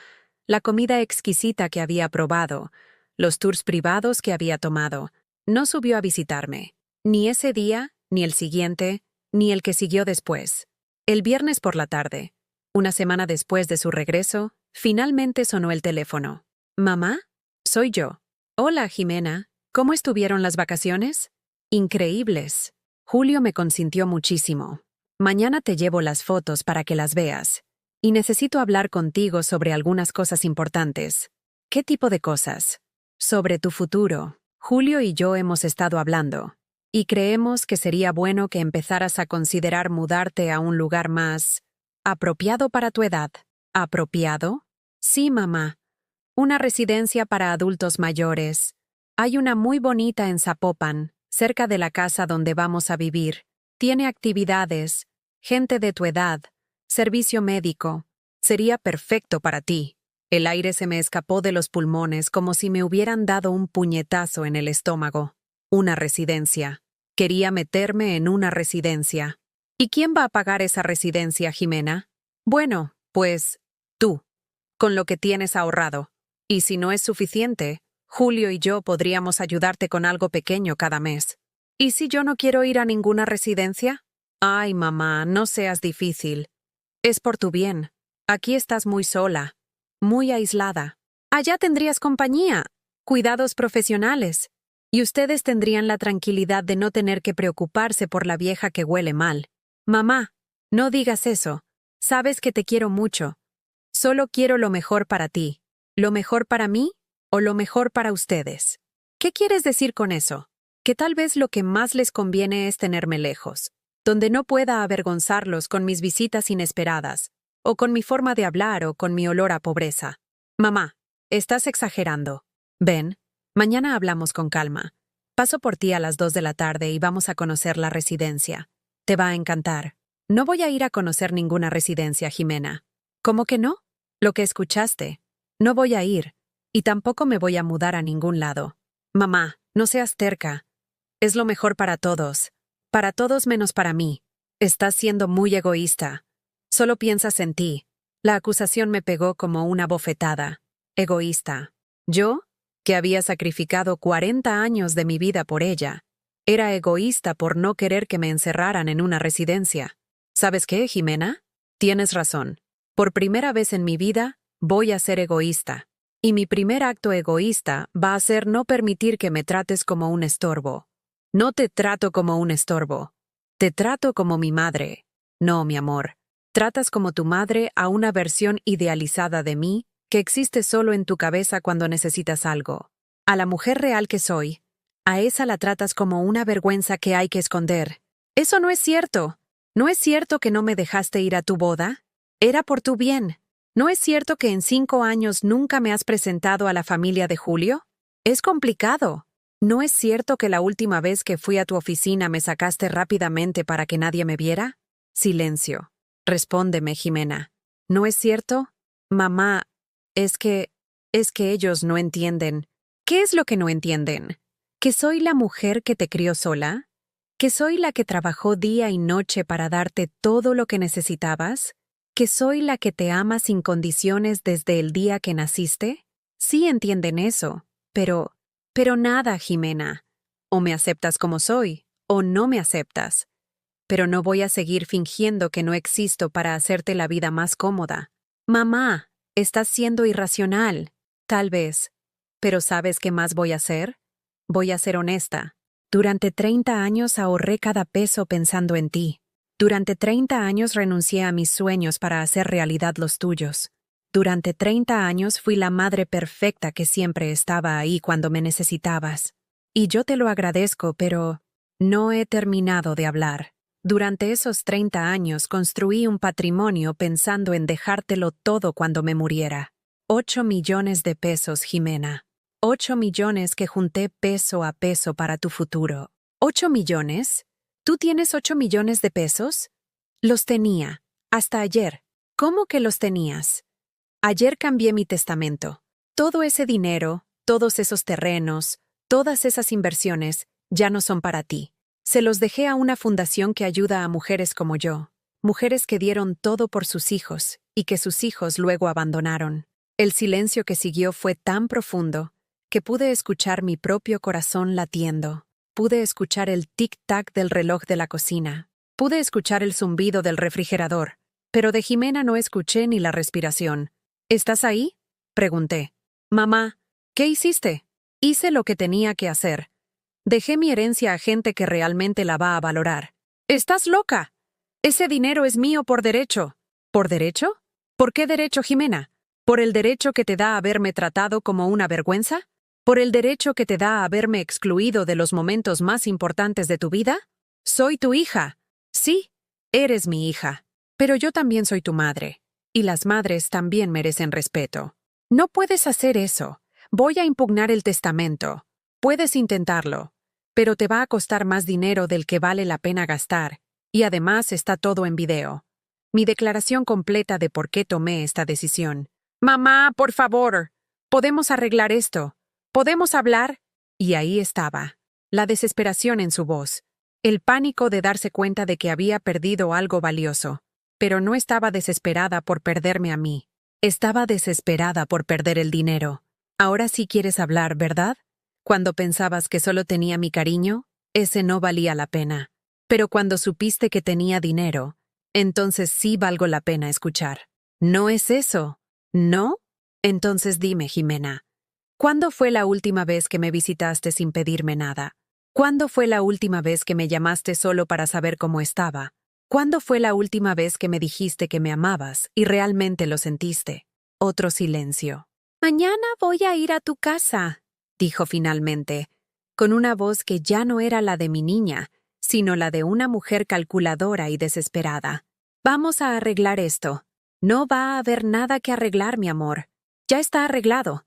la comida exquisita que había probado, los tours privados que había tomado. No subió a visitarme, ni ese día, ni el siguiente, ni el que siguió después. El viernes por la tarde, una semana después de su regreso, finalmente sonó el teléfono. «¿Mamá? Soy yo». «Hola, Jimena. ¿Cómo estuvieron las vacaciones?» «Increíbles». Julio me consintió muchísimo. «Mañana te llevo las fotos para que las veas. Y necesito hablar contigo sobre algunas cosas importantes». «¿Qué tipo de cosas?» «Sobre tu futuro. Julio y yo hemos estado hablando. Y creemos que sería bueno que empezaras a considerar mudarte a un lugar más apropiado para tu edad». «¿Apropiado?» «Sí, mamá. Una residencia para adultos mayores. Hay una muy bonita en Zapopan, cerca de la casa donde vamos a vivir. Tiene actividades, gente de tu edad, servicio médico. Sería perfecto para ti». El aire se me escapó de los pulmones como si me hubieran dado un puñetazo en el estómago. Una residencia. Quería meterme en una residencia. ¿Y quién va a pagar esa residencia, Jimena? Bueno, pues, tú, con lo que tienes ahorrado. Y si no es suficiente, Julio y yo podríamos ayudarte con algo pequeño cada mes. ¿Y si yo no quiero ir a ninguna residencia? Ay, mamá, no seas difícil. Es por tu bien. Aquí estás muy sola, muy aislada. Allá tendrías compañía, cuidados profesionales, y ustedes tendrían la tranquilidad de no tener que preocuparse por la vieja que huele mal. Mamá, no digas eso. Sabes que te quiero mucho. Solo quiero lo mejor para ti. ¿Lo mejor para mí o lo mejor para ustedes? ¿Qué quieres decir con eso? Que tal vez lo que más les conviene es tenerme lejos, donde no pueda avergonzarlos con mis visitas inesperadas, o con mi forma de hablar o con mi olor a pobreza. Mamá, estás exagerando. Ven, mañana hablamos con calma. Paso por ti a las 2 de la tarde y vamos a conocer la residencia. Te va a encantar. No voy a ir a conocer ninguna residencia, Jimena. ¿Cómo que no? Lo que escuchaste. No voy a ir, y tampoco me voy a mudar a ningún lado. Mamá, no seas terca. Es lo mejor para todos menos para mí. Estás siendo muy egoísta. Solo piensas en ti. La acusación me pegó como una bofetada. Egoísta. ¿Yo? Que había sacrificado 40 años de mi vida por ella. Era egoísta por no querer que me encerraran en una residencia. ¿Sabes qué, Jimena? Tienes razón. Por primera vez en mi vida, voy a ser egoísta. Y mi primer acto egoísta va a ser no permitir que me trates como un estorbo. No te trato como un estorbo. Te trato como mi madre. No, mi amor. Tratas como tu madre a una versión idealizada de mí que existe solo en tu cabeza cuando necesitas algo. A la mujer real que soy, a esa la tratas como una vergüenza que hay que esconder. Eso no es cierto. ¿No es cierto que no me dejaste ir a tu boda? Era por tu bien. ¿No es cierto que en 5 años nunca me has presentado a la familia de Julio? Es complicado. ¿No es cierto que la última vez que fui a tu oficina me sacaste rápidamente para que nadie me viera? Silencio. Respóndeme, Jimena. ¿No es cierto? Mamá, es que ellos no entienden. ¿Qué es lo que no entienden? ¿Que soy la mujer que te crió sola? ¿Que soy la que trabajó día y noche para darte todo lo que necesitabas? ¿Que soy la que te ama sin condiciones desde el día que naciste? Sí entienden eso, pero nada, Jimena. O me aceptas como soy, o no me aceptas. Pero no voy a seguir fingiendo que no existo para hacerte la vida más cómoda. Mamá, estás siendo irracional. Tal vez. Pero ¿sabes qué más voy a hacer? Voy a ser honesta. Durante 30 años ahorré cada peso pensando en ti. Durante 30 años renuncié a mis sueños para hacer realidad los tuyos. Durante 30 años fui la madre perfecta que siempre estaba ahí cuando me necesitabas. Y yo te lo agradezco, pero no he terminado de hablar. Durante esos 30 años construí un patrimonio pensando en dejártelo todo cuando me muriera. 8 millones de pesos, Jimena. 8 millones que junté peso a peso para tu futuro. ¿8 millones? ¿Tú tienes 8 millones de pesos? Los tenía. Hasta ayer. ¿Cómo que los tenías? Ayer cambié mi testamento. Todo ese dinero, todos esos terrenos, todas esas inversiones, ya no son para ti. Se los dejé a una fundación que ayuda a mujeres como yo, mujeres que dieron todo por sus hijos y que sus hijos luego abandonaron. El silencio que siguió fue tan profundo que pude escuchar mi propio corazón latiendo. Pude escuchar el tic-tac del reloj de la cocina. Pude escuchar el zumbido del refrigerador, pero de Jimena no escuché ni la respiración. ¿Estás ahí? Pregunté. Mamá, ¿qué hiciste? Hice lo que tenía que hacer. Dejé mi herencia a gente que realmente la va a valorar. ¡Estás loca! Ese dinero es mío por derecho. ¿Por derecho? ¿Por qué derecho, Jimena? ¿Por el derecho que te da haberme tratado como una vergüenza? ¿Por el derecho que te da haberme excluido de los momentos más importantes de tu vida? Soy tu hija. Sí, eres mi hija. Pero yo también soy tu madre. Y las madres también merecen respeto. No puedes hacer eso. Voy a impugnar el testamento. Puedes intentarlo, pero te va a costar más dinero del que vale la pena gastar, y además está todo en video. Mi declaración completa de por qué tomé esta decisión. Mamá, por favor, podemos arreglar esto. ¿Podemos hablar? Y ahí estaba, la desesperación en su voz, el pánico de darse cuenta de que había perdido algo valioso. Pero no estaba desesperada por perderme a mí. Estaba desesperada por perder el dinero. Ahora sí quieres hablar, ¿verdad? Cuando pensabas que solo tenía mi cariño, ese no valía la pena. Pero cuando supiste que tenía dinero, entonces sí valgo la pena escuchar. ¿No es eso? ¿No? Entonces dime, Jimena, ¿cuándo fue la última vez que me visitaste sin pedirme nada? ¿Cuándo fue la última vez que me llamaste solo para saber cómo estaba? ¿Cuándo fue la última vez que me dijiste que me amabas y realmente lo sentiste? Otro silencio. Mañana voy a ir a tu casa. dijo finalmente, con una voz que ya no era la de mi niña, sino la de una mujer calculadora y desesperada. Vamos a arreglar esto. No va a haber nada que arreglar, mi amor. Ya está arreglado.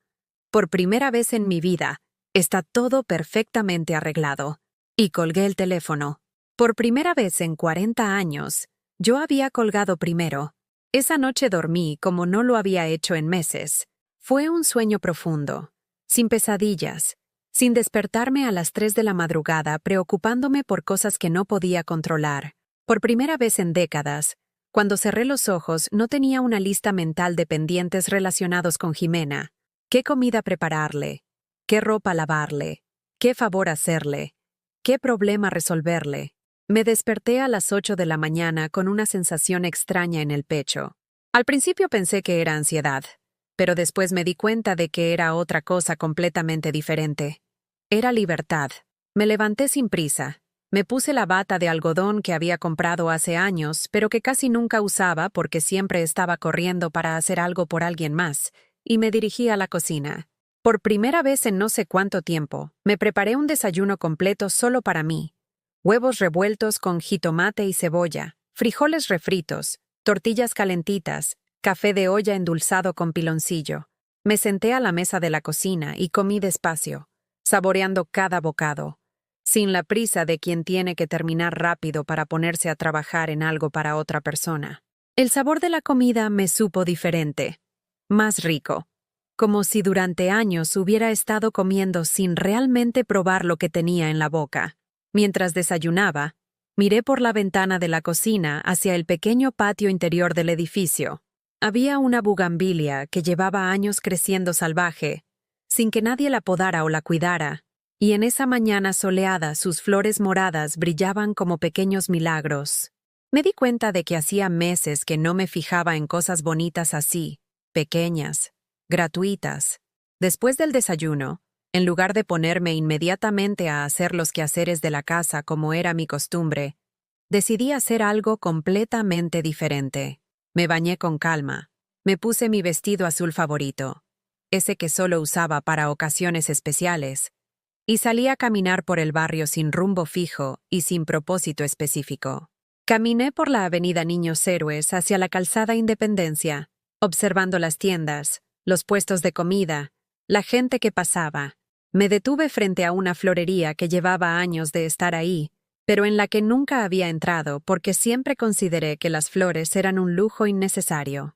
Por primera vez en mi vida, está todo perfectamente arreglado. Y colgué el teléfono. Por primera vez en 40 años, yo había colgado primero. Esa noche dormí como no lo había hecho en meses. Fue un sueño profundo, sin pesadillas, sin despertarme a las 3 de la madrugada preocupándome por cosas que no podía controlar. Por primera vez en décadas, cuando cerré los ojos no tenía una lista mental de pendientes relacionados con Jimena. ¿Qué comida prepararle? ¿Qué ropa lavarle? ¿Qué favor hacerle? ¿Qué problema resolverle? Me desperté a las 8 de la mañana con una sensación extraña en el pecho. Al principio pensé que era ansiedad, pero después me di cuenta de que era otra cosa completamente diferente. Era libertad. Me levanté sin prisa. Me puse la bata de algodón que había comprado hace años, pero que casi nunca usaba porque siempre estaba corriendo para hacer algo por alguien más, y me dirigí a la cocina. Por primera vez en no sé cuánto tiempo, me preparé un desayuno completo solo para mí. Huevos revueltos con jitomate y cebolla, frijoles refritos, tortillas calentitas, café de olla endulzado con piloncillo. Me senté a la mesa de la cocina y comí despacio, saboreando cada bocado, sin la prisa de quien tiene que terminar rápido para ponerse a trabajar en algo para otra persona. El sabor de la comida me supo diferente, más rico, como si durante años hubiera estado comiendo sin realmente probar lo que tenía en la boca. Mientras desayunaba, miré por la ventana de la cocina hacia el pequeño patio interior del edificio. Había una bugambilia que llevaba años creciendo salvaje, sin que nadie la podara o la cuidara, y en esa mañana soleada sus flores moradas brillaban como pequeños milagros. Me di cuenta de que hacía meses que no me fijaba en cosas bonitas así, pequeñas, gratuitas. Después del desayuno, en lugar de ponerme inmediatamente a hacer los quehaceres de la casa como era mi costumbre, decidí hacer algo completamente diferente. Me bañé con calma. Me puse mi vestido azul favorito, ese que solo usaba para ocasiones especiales, y salí a caminar por el barrio sin rumbo fijo y sin propósito específico. Caminé por la avenida Niños Héroes hacia la calzada Independencia, observando las tiendas, los puestos de comida, la gente que pasaba. Me detuve frente a una florería que llevaba años de estar ahí, pero en la que nunca había entrado porque siempre consideré que las flores eran un lujo innecesario.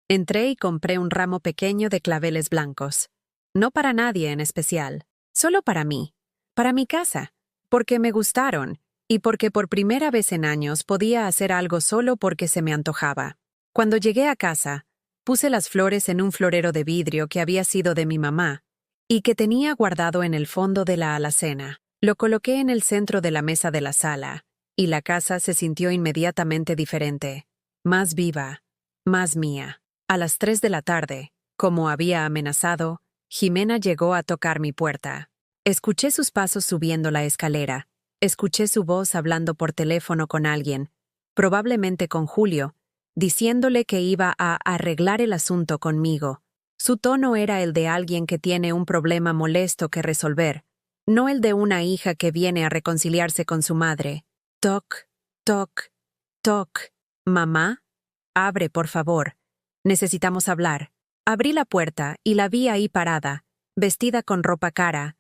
Entré y compré un ramo pequeño de claveles blancos. No para nadie en especial, solo para mí, para mi casa, porque me gustaron y porque por primera vez en años podía hacer algo solo porque se me antojaba. Cuando llegué a casa, puse las flores en un florero de vidrio que había sido de mi mamá y que tenía guardado en el fondo de la alacena. Lo coloqué en el centro de la mesa de la sala, y la casa se sintió inmediatamente diferente, más viva, más mía. A las 3 de la tarde, como había amenazado, Jimena llegó a tocar mi puerta. Escuché sus pasos subiendo la escalera. Escuché su voz hablando por teléfono con alguien, probablemente con Julio, diciéndole que iba a arreglar el asunto conmigo. Su tono era el de alguien que tiene un problema molesto que resolver, no el de una hija que viene a reconciliarse con su madre. Toc, toc, toc. Mamá, abre, por favor. Necesitamos hablar. Abrí la puerta y la vi ahí parada, vestida con ropa cara,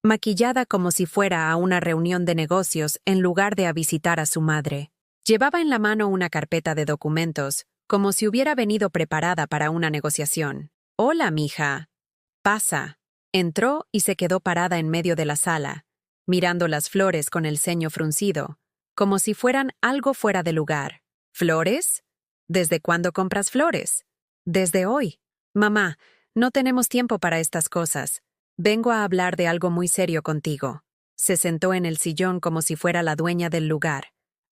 maquillada como si fuera a una reunión de negocios en lugar de a visitar a su madre. Llevaba en la mano una carpeta de documentos, como si hubiera venido preparada para una negociación. «Hola, mija. Pasa». Entró y se quedó parada en medio de la sala, mirando las flores con el ceño fruncido, como si fueran algo fuera de lugar. «¿Flores? ¿Desde cuándo compras flores?» «Desde hoy». «Mamá, no tenemos tiempo para estas cosas. Vengo a hablar de algo muy serio contigo». Se sentó en el sillón como si fuera la dueña del lugar.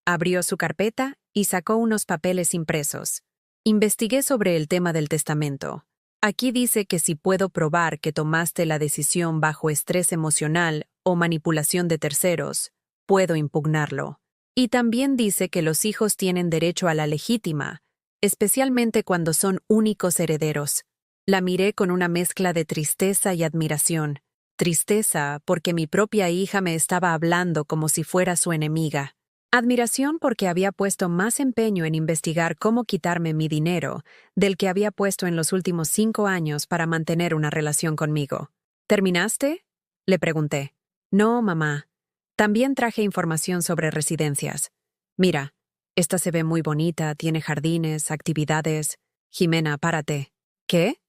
Abrió su carpeta y sacó unos papeles impresos. Investigué sobre el tema del testamento. Aquí dice que si puedo probar que tomaste la decisión bajo estrés emocional o manipulación de terceros, puedo impugnarlo. Y también dice que los hijos tienen derecho a la legítima, especialmente cuando son únicos herederos. La miré con una mezcla de tristeza y admiración. tristeza porque mi propia hija me estaba hablando como si fuera su enemiga, admiración porque había puesto más empeño en investigar cómo quitarme mi dinero del que había puesto en los últimos 5 años para mantener una relación conmigo. ¿Terminaste?, le pregunté. No, mamá. También traje información sobre residencias. Mira, esta se ve muy bonita, tiene jardines, actividades. Jimena, párate. ¿Qué?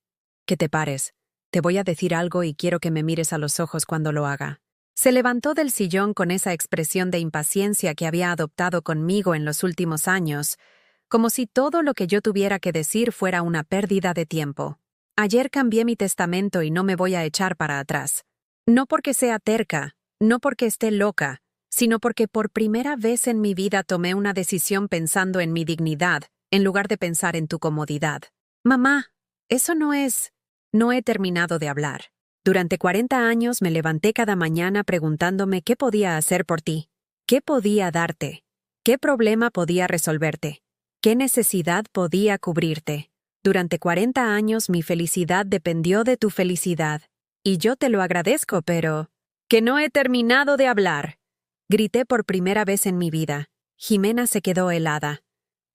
Que te pares. Te voy a decir algo y quiero que me mires a los ojos cuando lo haga. Se levantó del sillón con esa expresión de impaciencia que había adoptado conmigo en los últimos años, como si todo lo que yo tuviera que decir fuera una pérdida de tiempo. Ayer cambié mi testamento y no me voy a echar para atrás. No porque sea terca, no porque esté loca, sino porque por primera vez en mi vida tomé una decisión pensando en mi dignidad, en lugar de pensar en tu comodidad. Mamá, eso no es... No he terminado de hablar. Durante 40 años me levanté cada mañana preguntándome qué podía hacer por ti, qué podía darte, qué problema podía resolverte, qué necesidad podía cubrirte. Durante 40 años mi felicidad dependió de tu felicidad. Y yo te lo agradezco, pero... ¡Que no he terminado de hablar! Grité por primera vez en mi vida. Jimena se quedó helada.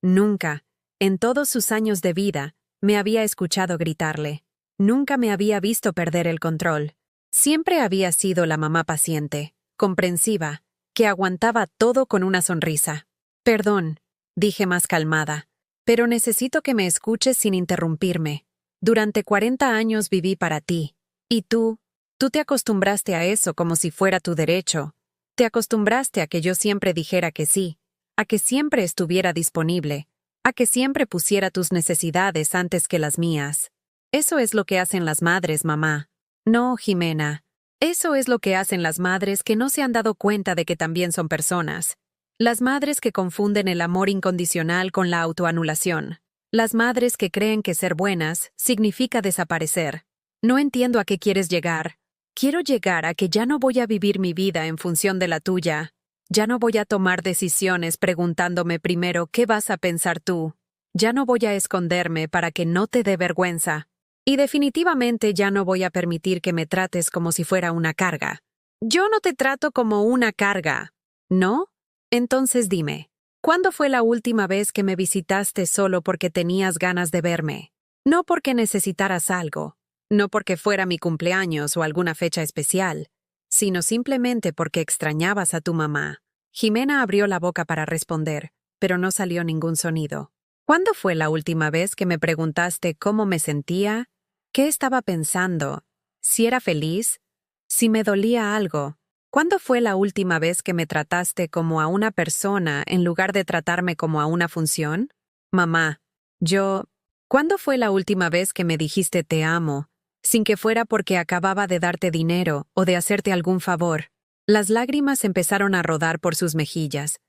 Nunca, en todos sus años de vida, me había escuchado gritarle. Nunca me había visto perder el control. Siempre había sido la mamá paciente, comprensiva, que aguantaba todo con una sonrisa. Perdón, dije más calmada, pero necesito que me escuches sin interrumpirme. Durante 40 años viví para ti. Y tú te acostumbraste a eso como si fuera tu derecho. Te acostumbraste a que yo siempre dijera que sí, a que siempre estuviera disponible, a que siempre pusiera tus necesidades antes que las mías. Eso es lo que hacen las madres, mamá. No, Jimena. Eso es lo que hacen las madres que no se han dado cuenta de que también son personas. Las madres que confunden el amor incondicional con la autoanulación. Las madres que creen que ser buenas significa desaparecer. No entiendo a qué quieres llegar. Quiero llegar a que ya no voy a vivir mi vida en función de la tuya. Ya no voy a tomar decisiones preguntándome primero qué vas a pensar tú. Ya no voy a esconderme para que no te dé vergüenza. Y definitivamente ya no voy a permitir que me trates como si fuera una carga. Yo no te trato como una carga, ¿no? Entonces dime, ¿cuándo fue la última vez que me visitaste solo porque tenías ganas de verme? No porque necesitaras algo, no porque fuera mi cumpleaños o alguna fecha especial, sino simplemente porque extrañabas a tu mamá. Jimena abrió la boca para responder, pero no salió ningún sonido. ¿Cuándo fue la última vez que me preguntaste cómo me sentía? ¿Qué estaba pensando? ¿Si era feliz? ¿Si me dolía algo? ¿Cuándo fue la última vez que me trataste como a una persona en lugar de tratarme como a una función? Mamá, ¿cuándo fue la última vez que me dijiste te amo, sin que fuera porque acababa de darte dinero o de hacerte algún favor? Las lágrimas empezaron a rodar por sus mejillas,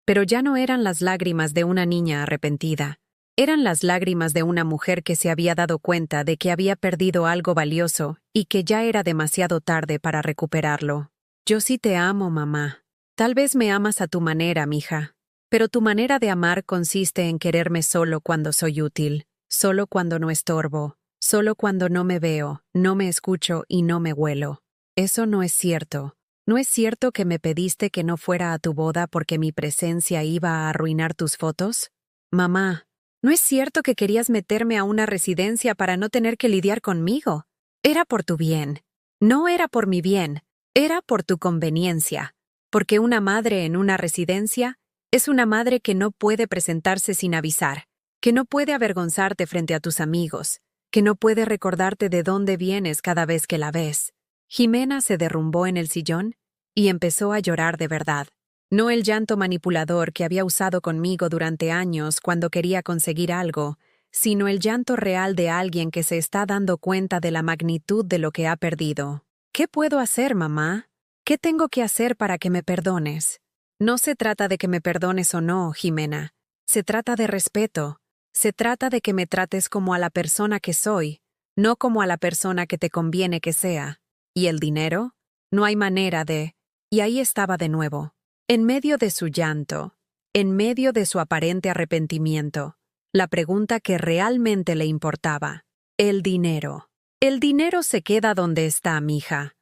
pero ya no eran las lágrimas de una niña arrepentida. Eran las lágrimas de una mujer que se había dado cuenta de que había perdido algo valioso y que ya era demasiado tarde para recuperarlo. Yo sí te amo, mamá. Tal vez me amas a tu manera, mija. Pero tu manera de amar consiste en quererme solo cuando soy útil, solo cuando no estorbo, solo cuando no me veo, no me escucho y no me huelo. Eso no es cierto. ¿No es cierto que me pediste que no fuera a tu boda porque mi presencia iba a arruinar tus fotos? Mamá, ¿no es cierto que querías meterme a una residencia para no tener que lidiar conmigo? Era por tu bien. No era por mi bien. Era por tu conveniencia. Porque una madre en una residencia es una madre que no puede presentarse sin avisar, que no puede avergonzarte frente a tus amigos, que no puede recordarte de dónde vienes cada vez que la ves. Jimena se derrumbó en el sillón y empezó a llorar de verdad. No el llanto manipulador que había usado conmigo durante años cuando quería conseguir algo, sino el llanto real de alguien que se está dando cuenta de la magnitud de lo que ha perdido. ¿Qué puedo hacer, mamá? ¿Qué tengo que hacer para que me perdones? No se trata de que me perdones o no, Jimena. Se trata de respeto. Se trata de que me trates como a la persona que soy, no como a la persona que te conviene que sea. ¿Y el dinero? No hay manera de... Y ahí estaba de nuevo. En medio de su llanto, en medio de su aparente arrepentimiento, la pregunta que realmente le importaba: el dinero. El dinero se queda donde está, mija.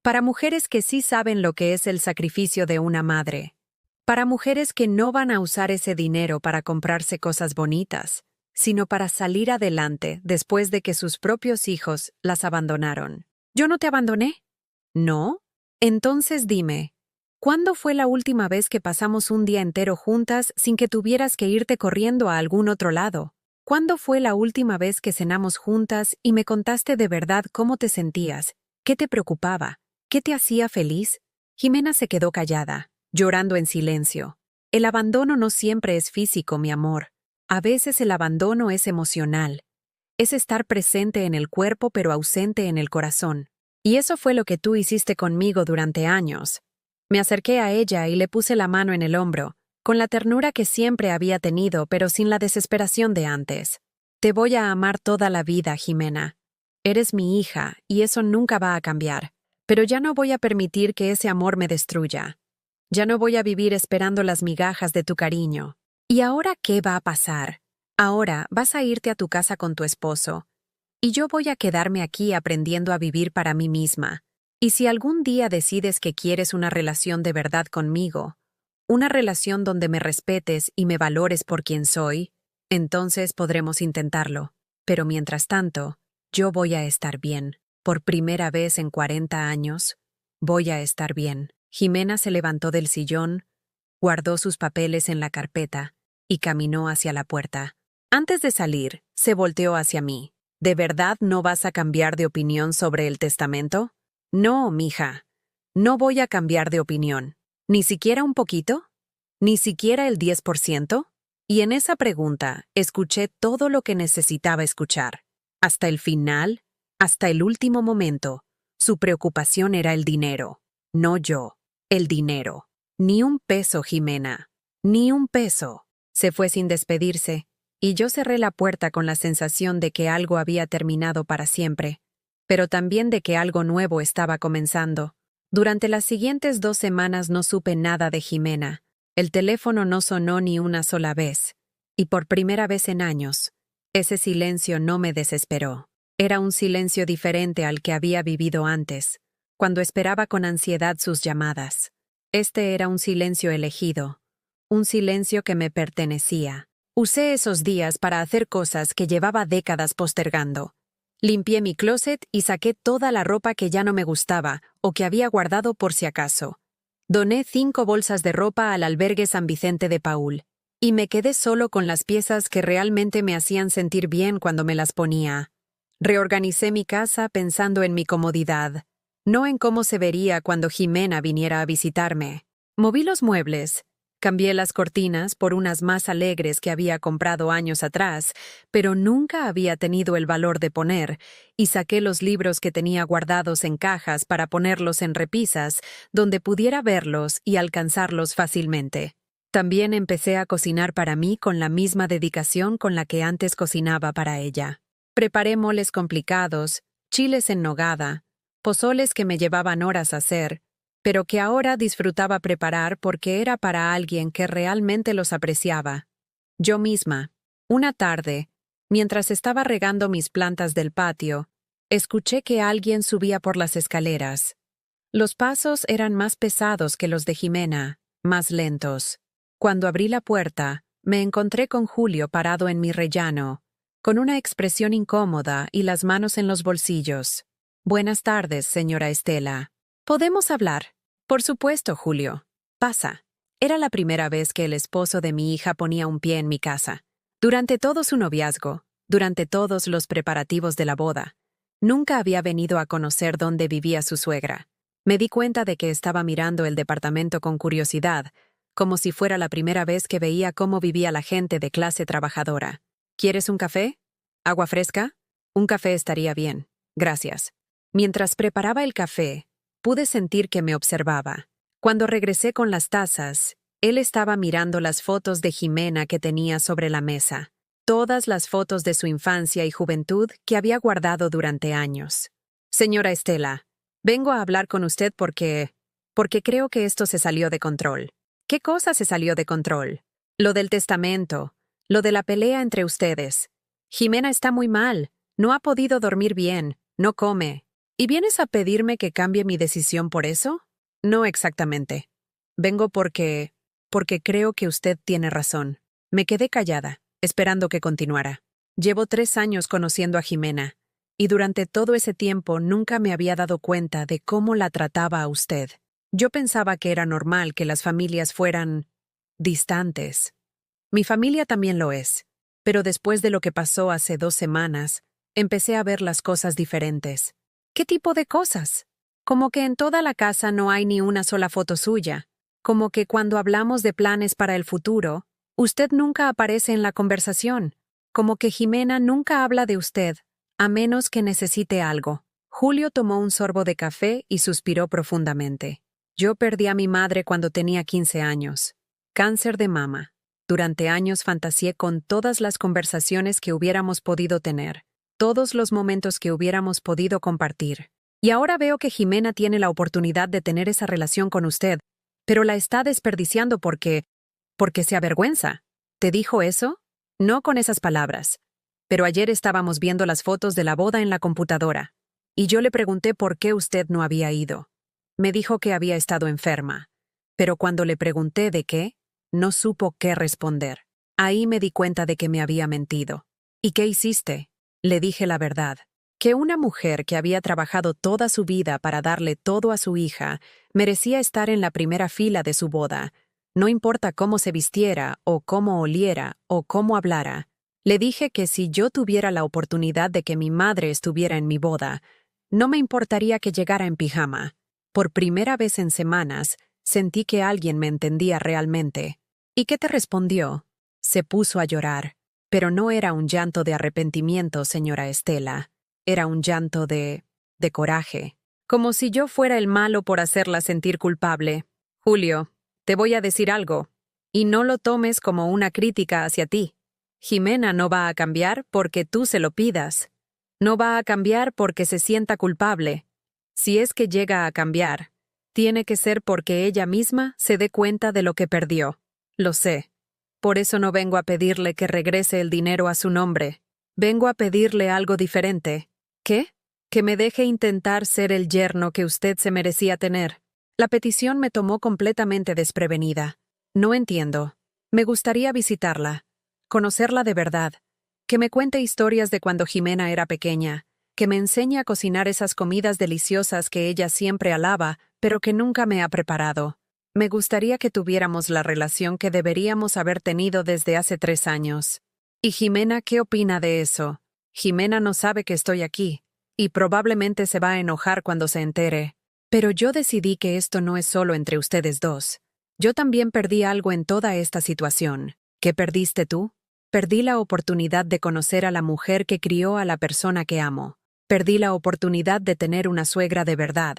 Para mujeres que sí saben lo que es el sacrificio de una madre. Para mujeres que no van a usar ese dinero para comprarse cosas bonitas, sino para salir adelante después de que sus propios hijos las abandonaron. ¿Yo no te abandoné? ¿No? Entonces dime, ¿cuándo fue la última vez que pasamos un día entero juntas sin que tuvieras que irte corriendo a algún otro lado? ¿Cuándo fue la última vez que cenamos juntas y me contaste de verdad cómo te sentías? ¿Qué te preocupaba? ¿Qué te hacía feliz? Jimena se quedó callada, llorando en silencio. El abandono no siempre es físico, mi amor. A veces el abandono es emocional. Es estar presente en el cuerpo pero ausente en el corazón. Y eso fue lo que tú hiciste conmigo durante años. Me acerqué a ella y le puse la mano en el hombro, con la ternura que siempre había tenido, pero sin la desesperación de antes. Te voy a amar toda la vida, Jimena. Eres mi hija, y eso nunca va a cambiar. Pero ya no voy a permitir que ese amor me destruya. Ya no voy a vivir esperando las migajas de tu cariño. ¿Y ahora qué va a pasar? Ahora vas a irte a tu casa con tu esposo. Y yo voy a quedarme aquí aprendiendo a vivir para mí misma. Y si algún día decides que quieres una relación de verdad conmigo, una relación donde me respetes y me valores por quien soy, entonces podremos intentarlo. Pero mientras tanto, yo voy a estar bien. Por primera vez en 40 años, voy a estar bien. Jimena se levantó del sillón, guardó sus papeles en la carpeta y caminó hacia la puerta. Antes de salir, se volteó hacia mí. ¿De verdad no vas a cambiar de opinión sobre el testamento? No, mija. No voy a cambiar de opinión. ¿Ni siquiera un poquito? ¿Ni siquiera el 10%? Y en esa pregunta escuché todo lo que necesitaba escuchar. Hasta el final, hasta el último momento, su preocupación era el dinero. No yo, el dinero. Ni un peso, Jimena. Ni un peso. Se fue sin despedirse, y yo cerré la puerta con la sensación de que algo había terminado para siempre, pero también de que algo nuevo estaba comenzando. Durante las siguientes 2 semanas no supe nada de Jimena. El teléfono no sonó ni una sola vez, y por primera vez en años, ese silencio no me desesperó. Era un silencio diferente al que había vivido antes, cuando esperaba con ansiedad sus llamadas. Este era un silencio elegido, un silencio que me pertenecía. Usé esos días para hacer cosas que llevaba décadas postergando. Limpié mi closet y saqué toda la ropa que ya no me gustaba o que había guardado por si acaso. Doné 5 bolsas de ropa al albergue San Vicente de Paúl, y me quedé solo con las piezas que realmente me hacían sentir bien cuando me las ponía. Reorganicé mi casa pensando en mi comodidad, no en cómo se vería cuando Jimena viniera a visitarme. Moví los muebles. Cambié las cortinas por unas más alegres que había comprado años atrás, pero nunca había tenido el valor de poner, y saqué los libros que tenía guardados en cajas para ponerlos en repisas, donde pudiera verlos y alcanzarlos fácilmente. También empecé a cocinar para mí con la misma dedicación con la que antes cocinaba para ella. Preparé moles complicados, chiles en nogada, pozoles que me llevaban horas hacer, pero que ahora disfrutaba preparar porque era para alguien que realmente los apreciaba. Yo misma. Una tarde, mientras estaba regando mis plantas del patio, escuché que alguien subía por las escaleras. Los pasos eran más pesados que los de Jimena, más lentos. Cuando abrí la puerta, me encontré con Julio parado en mi rellano, con una expresión incómoda y las manos en los bolsillos. «Buenas tardes, señora Estela. ¿Podemos hablar?» «Por supuesto, Julio. Pasa». Era la primera vez que el esposo de mi hija ponía un pie en mi casa. Durante todo su noviazgo, durante todos los preparativos de la boda, nunca había venido a conocer dónde vivía su suegra. Me di cuenta de que estaba mirando el departamento con curiosidad, como si fuera la primera vez que veía cómo vivía la gente de clase trabajadora. «¿Quieres un café? ¿Agua fresca?» «Un café estaría bien. Gracias». Mientras preparaba el café, pude sentir que me observaba. Cuando regresé con las tazas, él estaba mirando las fotos de Jimena que tenía sobre la mesa. Todas las fotos de su infancia y juventud que había guardado durante años. «Señora Estela, vengo a hablar con usted porque creo que esto se salió de control». «¿Qué cosa se salió de control?» «Lo del testamento, lo de la pelea entre ustedes. Jimena está muy mal, no ha podido dormir bien, no come». ¿Y vienes a pedirme que cambie mi decisión por eso? No exactamente. Vengo porque creo que usted tiene razón. Me quedé callada, esperando que continuara. Llevo 3 años conociendo a Jimena, y durante todo ese tiempo nunca me había dado cuenta de cómo la trataba a usted. Yo pensaba que era normal que las familias fueran distantes. Mi familia también lo es, pero después de lo que pasó hace 2 semanas, empecé a ver las cosas diferentes. ¿Qué tipo de cosas? Como que en toda la casa no hay ni una sola foto suya. Como que cuando hablamos de planes para el futuro, usted nunca aparece en la conversación. Como que Jimena nunca habla de usted, a menos que necesite algo. Julio tomó un sorbo de café y suspiró profundamente. Yo perdí a mi madre cuando tenía 15 años. Cáncer de mama. Durante años fantaseé con todas las conversaciones que hubiéramos podido tener, todos los momentos que hubiéramos podido compartir. Y ahora veo que Jimena tiene la oportunidad de tener esa relación con usted, pero la está desperdiciando porque se avergüenza. ¿Te dijo eso? No con esas palabras. Pero ayer estábamos viendo las fotos de la boda en la computadora, y yo le pregunté por qué usted no había ido. Me dijo que había estado enferma, pero cuando le pregunté de qué, no supo qué responder. Ahí me di cuenta de que me había mentido. ¿Y qué hiciste? Le dije la verdad. Que una mujer que había trabajado toda su vida para darle todo a su hija merecía estar en la primera fila de su boda, no importa cómo se vistiera, o cómo oliera, o cómo hablara. Le dije que si yo tuviera la oportunidad de que mi madre estuviera en mi boda, no me importaría que llegara en pijama. Por primera vez en semanas, sentí que alguien me entendía realmente. ¿Y qué te respondió? Se puso a llorar, pero no era un llanto de arrepentimiento, señora Estela. Era un llanto de coraje. Como si yo fuera el malo por hacerla sentir culpable. Julio, te voy a decir algo, y no lo tomes como una crítica hacia ti. Jimena no va a cambiar porque tú se lo pidas. No va a cambiar porque se sienta culpable. Si es que llega a cambiar, tiene que ser porque ella misma se dé cuenta de lo que perdió. Lo sé. Por eso no vengo a pedirle que regrese el dinero a su nombre. Vengo a pedirle algo diferente. ¿Qué? Que me deje intentar ser el yerno que usted se merecía tener. La petición me tomó completamente desprevenida. No entiendo. Me gustaría visitarla, conocerla de verdad, que me cuente historias de cuando Jimena era pequeña, que me enseñe a cocinar esas comidas deliciosas que ella siempre alaba, pero que nunca me ha preparado. Me gustaría que tuviéramos la relación que deberíamos haber tenido desde hace 3 años. ¿Y Jimena qué opina de eso? Jimena no sabe que estoy aquí, y probablemente se va a enojar cuando se entere. Pero yo decidí que esto no es solo entre ustedes dos. Yo también perdí algo en toda esta situación. ¿Qué perdiste tú? Perdí la oportunidad de conocer a la mujer que crió a la persona que amo. Perdí la oportunidad de tener una suegra de verdad,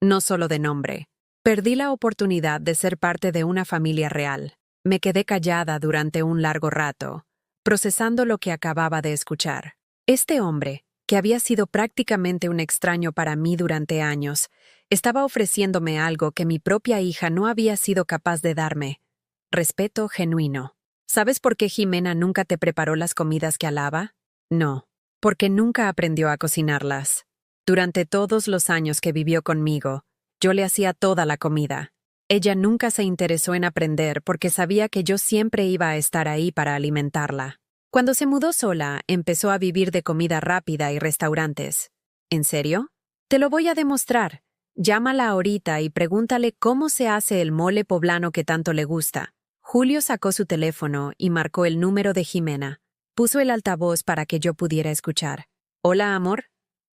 no solo de nombre. Perdí la oportunidad de ser parte de una familia real. Me quedé callada durante un largo rato, procesando lo que acababa de escuchar. Este hombre, que había sido prácticamente un extraño para mí durante años, estaba ofreciéndome algo que mi propia hija no había sido capaz de darme: respeto genuino. ¿Sabes por qué Jimena nunca te preparó las comidas que alaba? No, porque nunca aprendió a cocinarlas. Durante todos los años que vivió conmigo, yo le hacía toda la comida. Ella nunca se interesó en aprender porque sabía que yo siempre iba a estar ahí para alimentarla. Cuando se mudó sola, empezó a vivir de comida rápida y restaurantes. ¿En serio? Te lo voy a demostrar. Llámala ahorita y pregúntale cómo se hace el mole poblano que tanto le gusta. Julio sacó su teléfono y marcó el número de Jimena. Puso el altavoz para que yo pudiera escuchar. Hola, amor.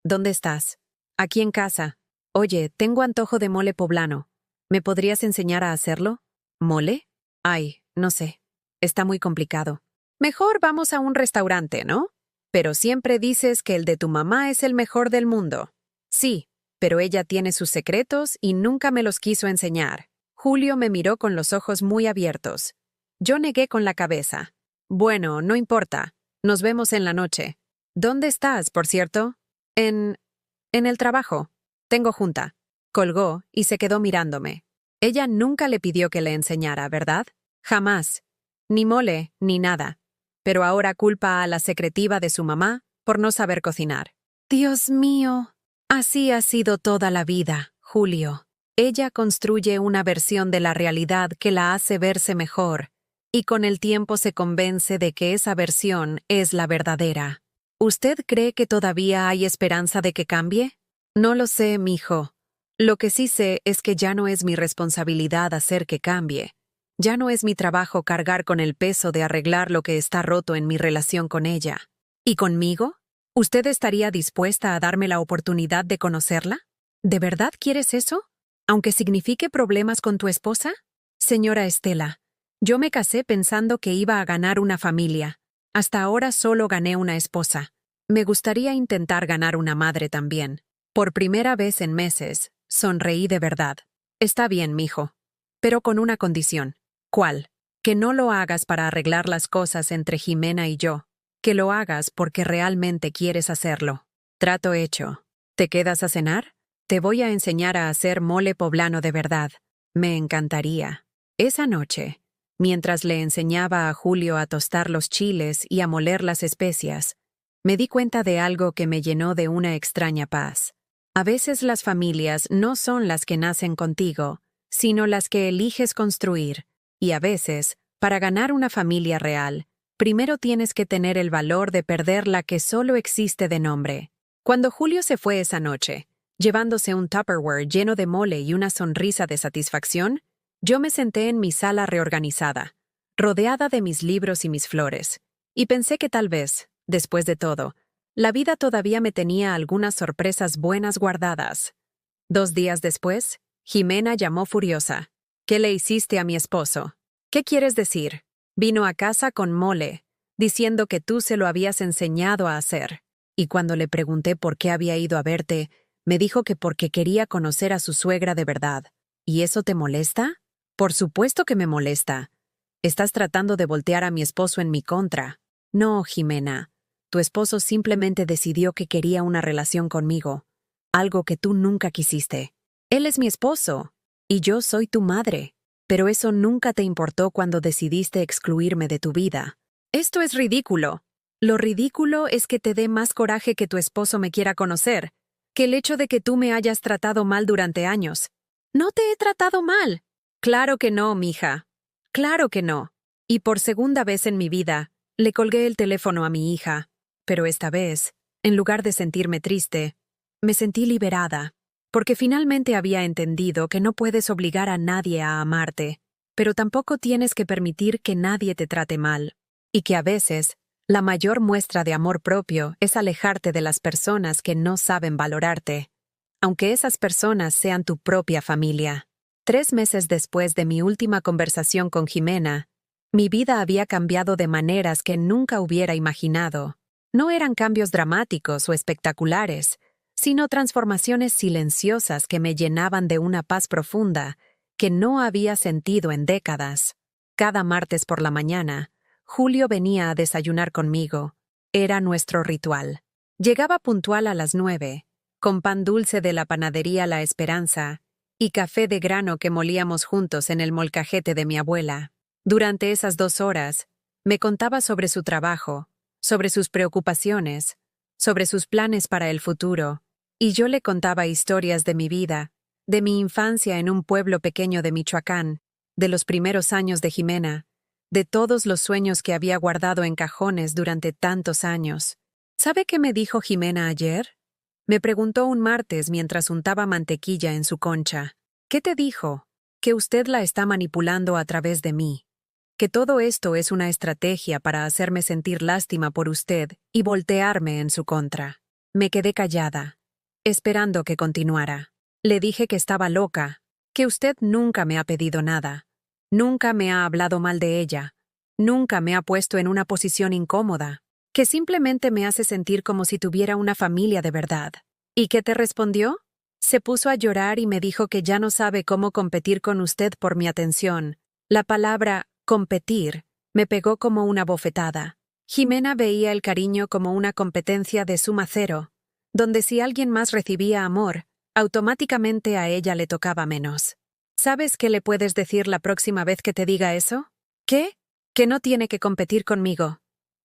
¿Dónde estás? Aquí en casa. Oye, tengo antojo de mole poblano. ¿Me podrías enseñar a hacerlo? ¿Mole? Ay, no sé. Está muy complicado. Mejor vamos a un restaurante, ¿no? Pero siempre dices que el de tu mamá es el mejor del mundo. Sí, pero ella tiene sus secretos y nunca me los quiso enseñar. Julio me miró con los ojos muy abiertos. Yo negué con la cabeza. Bueno, no importa. Nos vemos en la noche. ¿Dónde estás, por cierto? En el trabajo. Tengo junta. Colgó y se quedó mirándome. Ella nunca le pidió que le enseñara, ¿verdad? Jamás. Ni mole, ni nada. Pero ahora culpa a la secretiva de su mamá por no saber cocinar. Dios mío. Así ha sido toda la vida, Julio. Ella construye una versión de la realidad que la hace verse mejor, y con el tiempo se convence de que esa versión es la verdadera. ¿Usted cree que todavía hay esperanza de que cambie? No lo sé, mijo. Lo que sí sé es que ya no es mi responsabilidad hacer que cambie. Ya no es mi trabajo cargar con el peso de arreglar lo que está roto en mi relación con ella. ¿Y conmigo? ¿Usted estaría dispuesta a darme la oportunidad de conocerla? ¿De verdad quieres eso? ¿Aunque signifique problemas con tu esposa? Señora Estela, yo me casé pensando que iba a ganar una familia. Hasta ahora solo gané una esposa. Me gustaría intentar ganar una madre también. Por primera vez en meses, sonreí de verdad. Está bien, mijo. Pero con una condición. ¿Cuál? Que no lo hagas para arreglar las cosas entre Jimena y yo. Que lo hagas porque realmente quieres hacerlo. Trato hecho. ¿Te quedas a cenar? Te voy a enseñar a hacer mole poblano de verdad. Me encantaría. Esa noche, mientras le enseñaba a Julio a tostar los chiles y a moler las especias, me di cuenta de algo que me llenó de una extraña paz. A veces las familias no son las que nacen contigo, sino las que eliges construir, y a veces, para ganar una familia real, primero tienes que tener el valor de perder la que solo existe de nombre. Cuando Julio se fue esa noche, llevándose un Tupperware lleno de mole y una sonrisa de satisfacción, yo me senté en mi sala reorganizada, rodeada de mis libros y mis flores, y pensé que tal vez, después de todo, la vida todavía me tenía algunas sorpresas buenas guardadas. 2 días después, Jimena llamó furiosa. ¿Qué le hiciste a mi esposo? ¿Qué quieres decir? Vino a casa con mole, diciendo que tú se lo habías enseñado a hacer. Y cuando le pregunté por qué había ido a verte, me dijo que porque quería conocer a su suegra de verdad. ¿Y eso te molesta? Por supuesto que me molesta. Estás tratando de voltear a mi esposo en mi contra. No, Jimena. Tu esposo simplemente decidió que quería una relación conmigo, algo que tú nunca quisiste. Él es mi esposo, y yo soy tu madre, pero eso nunca te importó cuando decidiste excluirme de tu vida. Esto es ridículo. Lo ridículo es que te dé más coraje que tu esposo me quiera conocer, que el hecho de que tú me hayas tratado mal durante años. No te he tratado mal. Claro que no, mija. Claro que no. Y por segunda vez en mi vida, le colgué el teléfono a mi hija. Pero esta vez, en lugar de sentirme triste, me sentí liberada, porque finalmente había entendido que no puedes obligar a nadie a amarte, pero tampoco tienes que permitir que nadie te trate mal, y que a veces, la mayor muestra de amor propio es alejarte de las personas que no saben valorarte, aunque esas personas sean tu propia familia. 3 meses después de mi última conversación con Jimena, mi vida había cambiado de maneras que nunca hubiera imaginado. No eran cambios dramáticos o espectaculares, sino transformaciones silenciosas que me llenaban de una paz profunda que no había sentido en décadas. Cada martes por la mañana, Julio venía a desayunar conmigo. Era nuestro ritual. Llegaba puntual a las 9, con pan dulce de la panadería La Esperanza y café de grano que molíamos juntos en el molcajete de mi abuela. Durante esas 2 horas, me contaba sobre su trabajo, sobre sus preocupaciones, sobre sus planes para el futuro, y yo le contaba historias de mi vida, de mi infancia en un pueblo pequeño de Michoacán, de los primeros años de Jimena, de todos los sueños que había guardado en cajones durante tantos años. ¿Sabe qué me dijo Jimena ayer? Me preguntó un martes mientras untaba mantequilla en su concha. ¿Qué te dijo? Que usted la está manipulando a través de mí. Que todo esto es una estrategia para hacerme sentir lástima por usted y voltearme en su contra. Me quedé callada, esperando que continuara. Le dije que estaba loca, que usted nunca me ha pedido nada, nunca me ha hablado mal de ella, nunca me ha puesto en una posición incómoda, que simplemente me hace sentir como si tuviera una familia de verdad. ¿Y qué te respondió? Se puso a llorar y me dijo que ya no sabe cómo competir con usted por mi atención. La palabra competir me pegó como una bofetada. Jimena veía el cariño como una competencia de suma cero, donde si alguien más recibía amor, automáticamente a ella le tocaba menos. ¿Sabes qué le puedes decir la próxima vez que te diga eso? ¿Qué? Que no tiene que competir conmigo.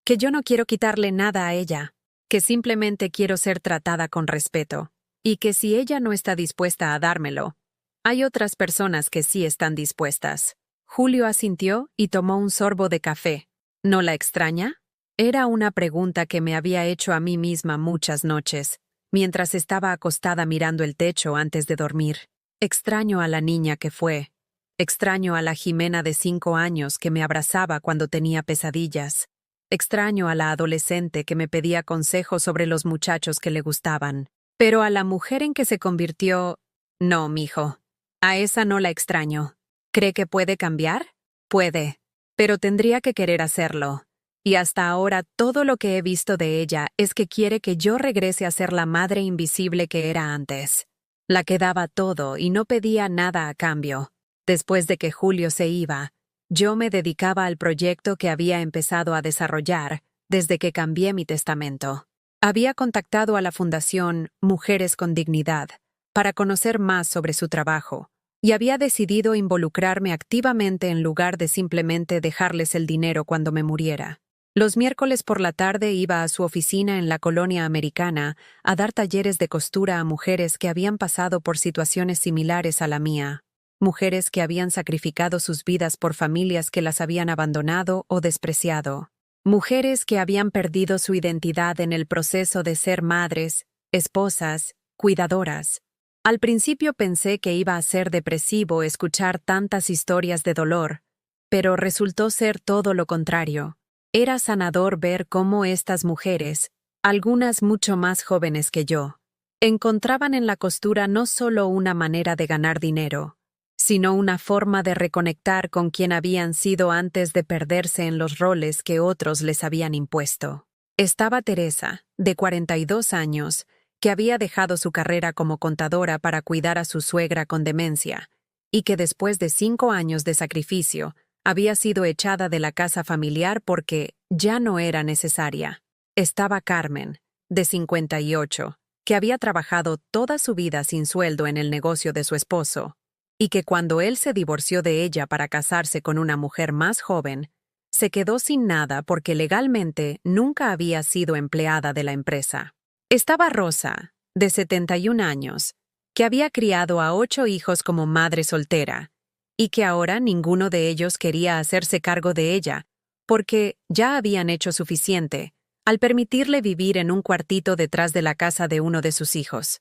Que yo no quiero quitarle nada a ella. Que simplemente quiero ser tratada con respeto. y que si ella no está dispuesta a dármelo, hay otras personas que sí están dispuestas. Julio asintió y tomó un sorbo de café. ¿No la extraña? Era una pregunta que me había hecho a mí misma muchas noches, mientras estaba acostada mirando el techo antes de dormir. Extraño a la niña que fue. Extraño a la Jimena de 5 años que me abrazaba cuando tenía pesadillas. Extraño a la adolescente que me pedía consejos sobre los muchachos que le gustaban. Pero a la mujer en que se convirtió... No, mijo. A esa no la extraño. ¿Cree que puede cambiar? Puede. Pero tendría que querer hacerlo. Y hasta ahora todo lo que he visto de ella es que quiere que yo regrese a ser la madre invisible que era antes. La que daba todo y no pedía nada a cambio. Después de que Julio se iba, yo me dedicaba al proyecto que había empezado a desarrollar desde que cambié mi testamento. Había contactado a la Fundación Mujeres con Dignidad para conocer más sobre su trabajo y había decidido involucrarme activamente en lugar de simplemente dejarles el dinero cuando me muriera. Los miércoles por la tarde iba a su oficina en la colonia americana a dar talleres de costura a mujeres que habían pasado por situaciones similares a la mía. Mujeres que habían sacrificado sus vidas por familias que las habían abandonado o despreciado. Mujeres que habían perdido su identidad en el proceso de ser madres, esposas, cuidadoras. Al principio pensé que iba a ser depresivo escuchar tantas historias de dolor, pero resultó ser todo lo contrario. Era sanador ver cómo estas mujeres, algunas mucho más jóvenes que yo, encontraban en la costura no solo una manera de ganar dinero, sino una forma de reconectar con quien habían sido antes de perderse en los roles que otros les habían impuesto. Estaba Teresa, de 42 años, que había dejado su carrera como contadora para cuidar a su suegra con demencia, y que después de 5 años de sacrificio, había sido echada de la casa familiar porque ya no era necesaria. Estaba Carmen, de 58, que había trabajado toda su vida sin sueldo en el negocio de su esposo, y que cuando él se divorció de ella para casarse con una mujer más joven, se quedó sin nada porque legalmente nunca había sido empleada de la empresa. Estaba Rosa, de 71 años, que había criado a 8 hijos como madre soltera, y que ahora ninguno de ellos quería hacerse cargo de ella, porque ya habían hecho suficiente al permitirle vivir en un cuartito detrás de la casa de uno de sus hijos.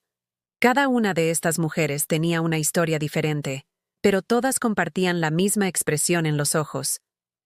Cada una de estas mujeres tenía una historia diferente, pero todas compartían la misma expresión en los ojos,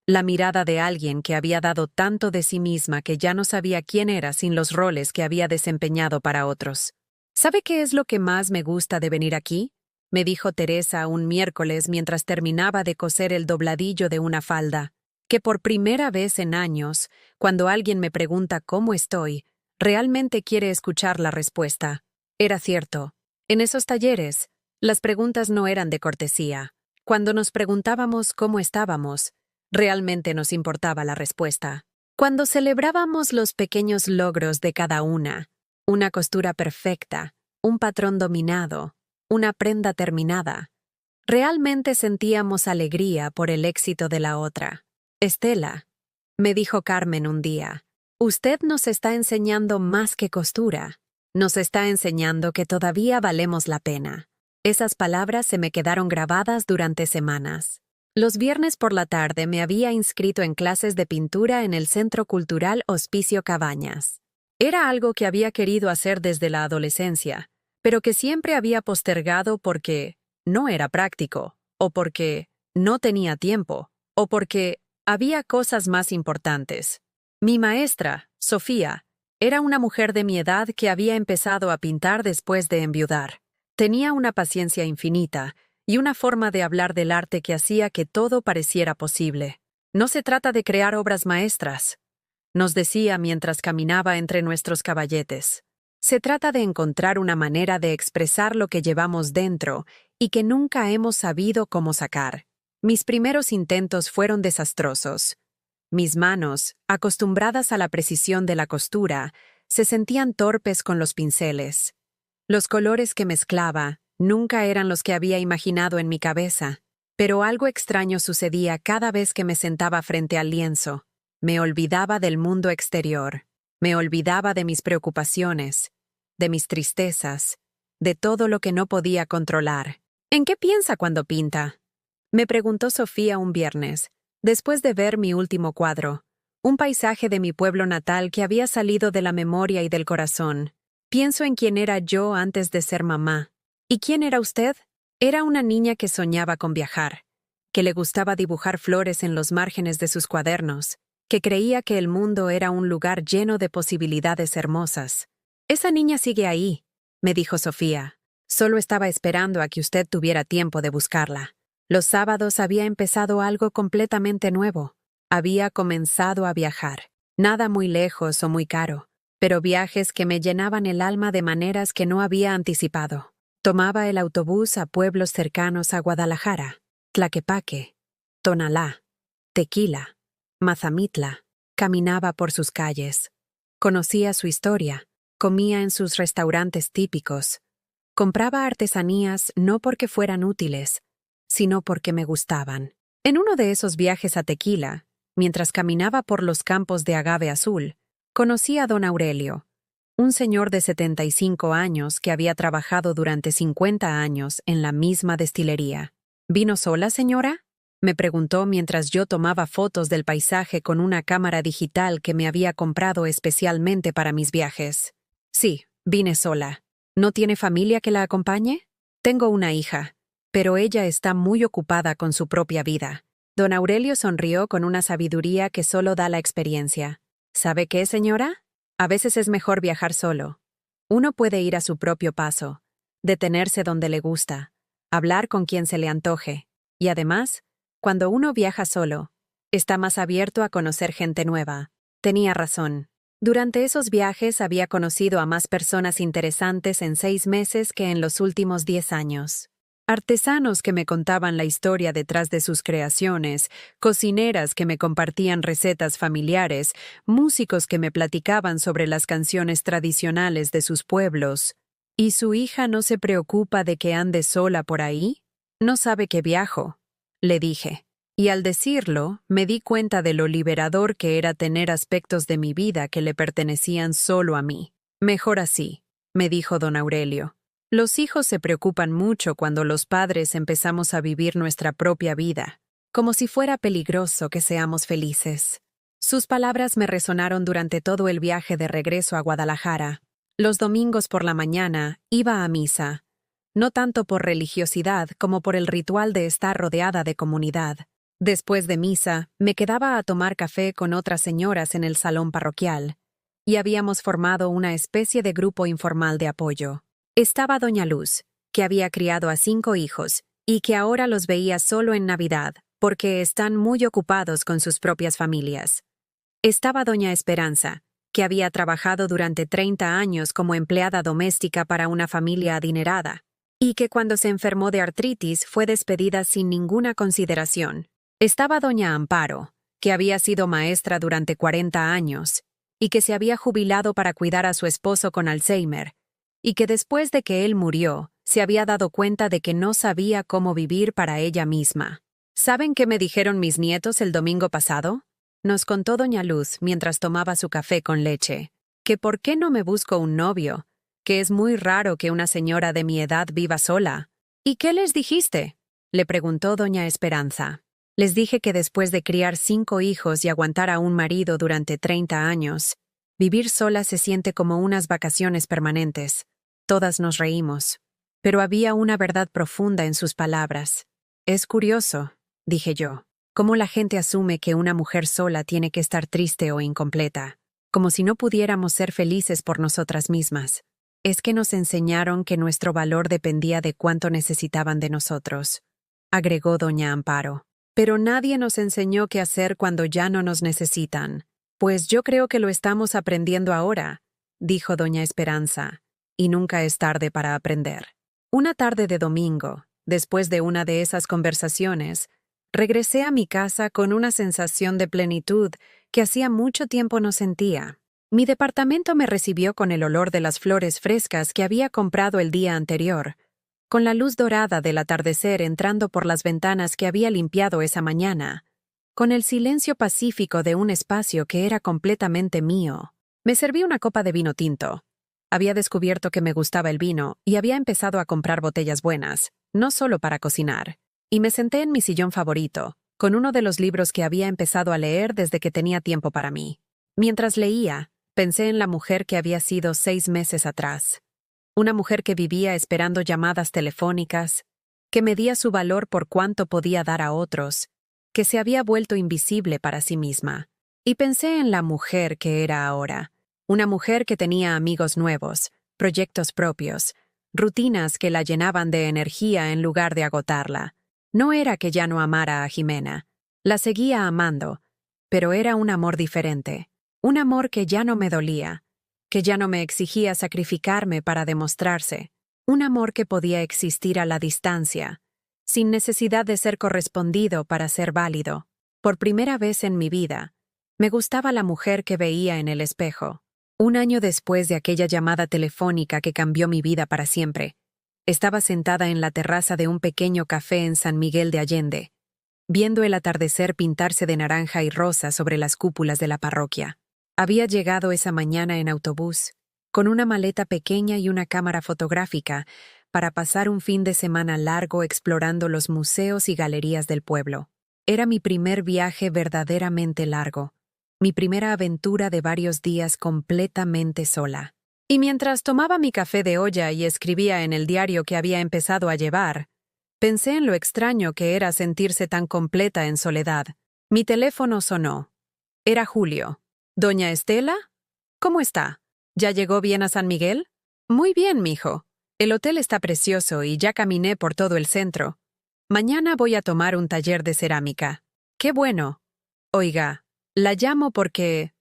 la mirada de alguien que había dado tanto de sí misma que ya no sabía quién era sin los roles que había desempeñado para otros. ¿Sabe qué es lo que más me gusta de venir aquí?, me dijo Teresa un miércoles mientras terminaba de coser el dobladillo de una falda, que por primera vez en años, cuando alguien me pregunta cómo estoy, realmente quiere escuchar la respuesta. Era cierto. En esos talleres, las preguntas no eran de cortesía. Cuando nos preguntábamos cómo estábamos, realmente nos importaba la respuesta. Cuando celebrábamos los pequeños logros de cada una costura perfecta, un patrón dominado, una prenda terminada, realmente sentíamos alegría por el éxito de la otra. Estela, me dijo Carmen un día, usted nos está enseñando más que costura. Nos está enseñando que todavía valemos la pena. Esas palabras se me quedaron grabadas durante semanas. Los viernes por la tarde me había inscrito en clases de pintura en el Centro Cultural Hospicio Cabañas. Era algo que había querido hacer desde la adolescencia, pero que siempre había postergado porque no era práctico, o porque no tenía tiempo, o porque había cosas más importantes. Mi maestra, Sofía, era una mujer de mi edad que había empezado a pintar después de enviudar. Tenía una paciencia infinita y una forma de hablar del arte que hacía que todo pareciera posible. No se trata de crear obras maestras, nos decía mientras caminaba entre nuestros caballetes. Se trata de encontrar una manera de expresar lo que llevamos dentro y que nunca hemos sabido cómo sacar. Mis primeros intentos fueron desastrosos. Mis manos, acostumbradas a la precisión de la costura, se sentían torpes con los pinceles. Los colores que mezclaba nunca eran los que había imaginado en mi cabeza, pero algo extraño sucedía cada vez que me sentaba frente al lienzo. Me olvidaba del mundo exterior, me olvidaba de mis preocupaciones, de mis tristezas, de todo lo que no podía controlar. ¿En qué piensa cuando pinta?, me preguntó Sofía un viernes, después de ver mi último cuadro, un paisaje de mi pueblo natal que había salido de la memoria y del corazón. Pienso en quién era yo antes de ser mamá. ¿Y quién era usted? Era una niña que soñaba con viajar, que le gustaba dibujar flores en los márgenes de sus cuadernos, que creía que el mundo era un lugar lleno de posibilidades hermosas. Esa niña sigue ahí, me dijo Sofía. Solo estaba esperando a que usted tuviera tiempo de buscarla. Los sábados había empezado algo completamente nuevo. Había comenzado a viajar. Nada muy lejos o muy caro, pero viajes que me llenaban el alma de maneras que no había anticipado. Tomaba el autobús a pueblos cercanos a Guadalajara, Tlaquepaque, Tonalá, Tequila, Mazamitla. Caminaba por sus calles. Conocía su historia. Comía en sus restaurantes típicos. Compraba artesanías no porque fueran útiles, sino porque me gustaban. En uno de esos viajes a Tequila, mientras caminaba por los campos de agave azul, conocí a don Aurelio, un señor de 75 años que había trabajado durante 50 años en la misma destilería. ¿Vino sola, señora?, me preguntó mientras yo tomaba fotos del paisaje con una cámara digital que me había comprado especialmente para mis viajes. Sí, vine sola. ¿No tiene familia que la acompañe? Tengo una hija, pero ella está muy ocupada con su propia vida. Don Aurelio sonrió con una sabiduría que solo da la experiencia. ¿Sabe qué, señora? A veces es mejor viajar solo. Uno puede ir a su propio paso, detenerse donde le gusta, hablar con quien se le antoje, y además, cuando uno viaja solo, está más abierto a conocer gente nueva. Tenía razón. Durante esos viajes había conocido a más personas interesantes en 6 meses que en los últimos 10 años. Artesanos que me contaban la historia detrás de sus creaciones, cocineras que me compartían recetas familiares, músicos que me platicaban sobre las canciones tradicionales de sus pueblos. ¿Y su hija no se preocupa de que ande sola por ahí? No sabe que viajo, le dije. Y al decirlo, me di cuenta de lo liberador que era tener aspectos de mi vida que le pertenecían solo a mí. Mejor así, me dijo don Aurelio. Los hijos se preocupan mucho cuando los padres empezamos a vivir nuestra propia vida, como si fuera peligroso que seamos felices. Sus palabras me resonaron durante todo el viaje de regreso a Guadalajara. Los domingos por la mañana iba a misa, no tanto por religiosidad como por el ritual de estar rodeada de comunidad. Después de misa, me quedaba a tomar café con otras señoras en el salón parroquial, y habíamos formado una especie de grupo informal de apoyo. Estaba doña Luz, que había criado a 5 hijos, y que ahora los veía solo en Navidad, porque están muy ocupados con sus propias familias. Estaba doña Esperanza, que había trabajado durante 30 años como empleada doméstica para una familia adinerada, y que cuando se enfermó de artritis fue despedida sin ninguna consideración. Estaba doña Amparo, que había sido maestra durante 40 años, y que se había jubilado para cuidar a su esposo con Alzheimer, y que después de que él murió, se había dado cuenta de que no sabía cómo vivir para ella misma. ¿Saben qué me dijeron mis nietos el domingo pasado?, nos contó doña Luz mientras tomaba su café con leche. Que por qué no me busco un novio, que es muy raro que una señora de mi edad viva sola. ¿Y qué les dijiste?, le preguntó doña Esperanza. Les dije que después de criar 5 hijos y aguantar a un marido durante 30 años, vivir sola se siente como unas vacaciones permanentes. Todas nos reímos. Pero había una verdad profunda en sus palabras. Es curioso, dije yo, cómo la gente asume que una mujer sola tiene que estar triste o incompleta, como si no pudiéramos ser felices por nosotras mismas. Es que nos enseñaron que nuestro valor dependía de cuánto necesitaban de nosotros, agregó doña Amparo. Pero nadie nos enseñó qué hacer cuando ya no nos necesitan. Pues yo creo que lo estamos aprendiendo ahora, dijo doña Esperanza, y nunca es tarde para aprender. Una tarde de domingo, después de una de esas conversaciones, regresé a mi casa con una sensación de plenitud que hacía mucho tiempo no sentía. Mi departamento me recibió con el olor de las flores frescas que había comprado el día anterior, con la luz dorada del atardecer entrando por las ventanas que había limpiado esa mañana, con el silencio pacífico de un espacio que era completamente mío. Me serví una copa de vino tinto, Había descubierto que me gustaba el vino y había empezado a comprar botellas buenas, no solo para cocinar. Y me senté en mi sillón favorito, con uno de los libros que había empezado a leer desde que tenía tiempo para mí. Mientras leía, pensé en la mujer que había sido 6 meses atrás. Una mujer que vivía esperando llamadas telefónicas, que medía su valor por cuánto podía dar a otros, que se había vuelto invisible para sí misma. Y pensé en la mujer que era ahora. Una mujer que tenía amigos nuevos, proyectos propios, rutinas que la llenaban de energía en lugar de agotarla. No era que ya no amara a Jimena. La seguía amando, pero era un amor diferente. Un amor que ya no me dolía, que ya no me exigía sacrificarme para demostrarse. Un amor que podía existir a la distancia, sin necesidad de ser correspondido para ser válido. Por primera vez en mi vida, me gustaba la mujer que veía en el espejo. Un año después de aquella llamada telefónica que cambió mi vida para siempre, estaba sentada en la terraza de un pequeño café en San Miguel de Allende, viendo el atardecer pintarse de naranja y rosa sobre las cúpulas de la parroquia. Había llegado esa mañana en autobús, con una maleta pequeña y una cámara fotográfica, para pasar un fin de semana largo explorando los museos y galerías del pueblo. Era mi primer viaje verdaderamente largo, mi primera aventura de varios días completamente sola. Y mientras tomaba mi café de olla y escribía en el diario que había empezado a llevar, pensé en lo extraño que era sentirse tan completa en soledad. Mi teléfono sonó. Era Julio. «¿Doña Estela? ¿Cómo está? ¿Ya llegó bien a San Miguel?» «Muy bien, mijo. El hotel está precioso y ya caminé por todo el centro. Mañana voy a tomar un taller de cerámica». «Qué bueno. Oiga, la llamo porque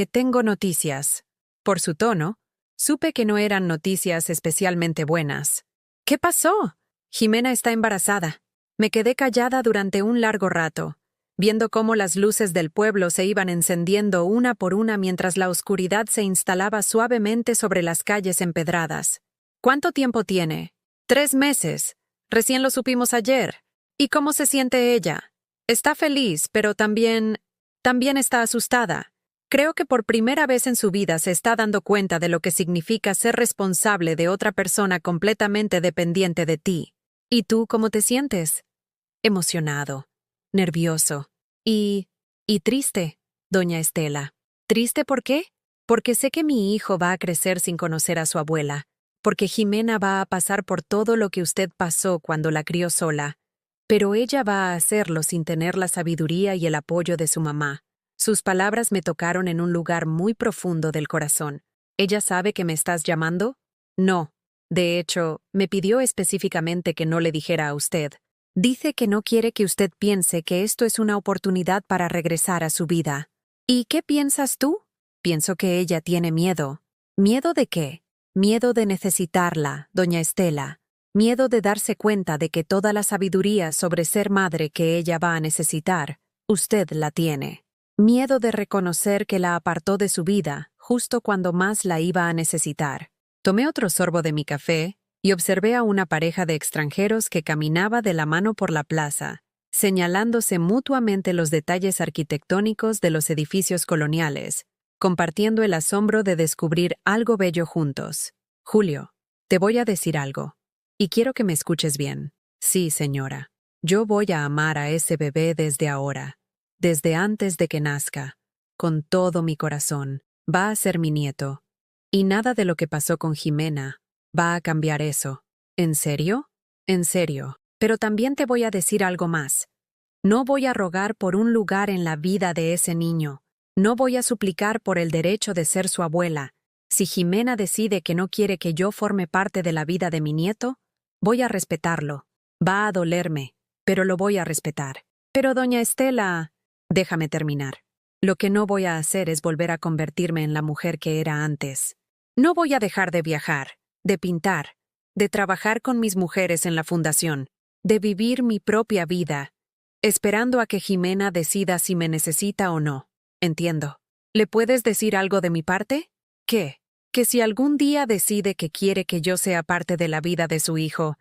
tengo noticias». Por su tono, supe que no eran noticias especialmente buenas. «¿Qué pasó?» «Jimena está embarazada». Me quedé callada durante un largo rato, viendo cómo las luces del pueblo se iban encendiendo una por una mientras la oscuridad se instalaba suavemente sobre las calles empedradas. «¿Cuánto tiempo tiene?» «3 meses. Recién lo supimos ayer». «¿Y cómo se siente ella?» «Está feliz, pero también está asustada. Creo que por primera vez en su vida se está dando cuenta de lo que significa ser responsable de otra persona completamente dependiente de ti». «¿Y tú cómo te sientes?» «Emocionado, nervioso y triste, doña Estela». «¿Triste por qué?» «Porque sé que mi hijo va a crecer sin conocer a su abuela, porque Jimena va a pasar por todo lo que usted pasó cuando la crió sola, pero ella va a hacerlo sin tener la sabiduría y el apoyo de su mamá». Sus palabras me tocaron en un lugar muy profundo del corazón. «¿Ella sabe que me estás llamando?» «No. De hecho, me pidió específicamente que no le dijera a usted. Dice que no quiere que usted piense que esto es una oportunidad para regresar a su vida». «¿Y qué piensas tú?» «Pienso que ella tiene miedo». «¿Miedo de qué?» «Miedo de necesitarla, doña Estela. Miedo de darse cuenta de que toda la sabiduría sobre ser madre que ella va a necesitar, usted la tiene. Miedo de reconocer que la apartó de su vida justo cuando más la iba a necesitar». Tomé otro sorbo de mi café y observé a una pareja de extranjeros que caminaba de la mano por la plaza, señalándose mutuamente los detalles arquitectónicos de los edificios coloniales, compartiendo el asombro de descubrir algo bello juntos. «Julio, te voy a decir algo, y quiero que me escuches bien». «Sí, señora. Yo voy a amar a ese bebé desde ahora, desde antes de que nazca, con todo mi corazón. Va a ser mi nieto. Y nada de lo que pasó con Jimena va a cambiar eso». «¿En serio?» «En serio. Pero también te voy a decir algo más. No voy a rogar por un lugar en la vida de ese niño. No voy a suplicar por el derecho de ser su abuela. Si Jimena decide que no quiere que yo forme parte de la vida de mi nieto, voy a respetarlo. Va a dolerme, pero lo voy a respetar». «Pero doña Estela...» «Déjame terminar. Lo que no voy a hacer es volver a convertirme en la mujer que era antes. No voy a dejar de viajar, de pintar, de trabajar con mis mujeres en la fundación, de vivir mi propia vida, esperando a que Jimena decida si me necesita o no. Entiendo. ¿Le puedes decir algo de mi parte?» «¿Qué?» «Que si algún día decide que quiere que yo sea parte de la vida de su hijo,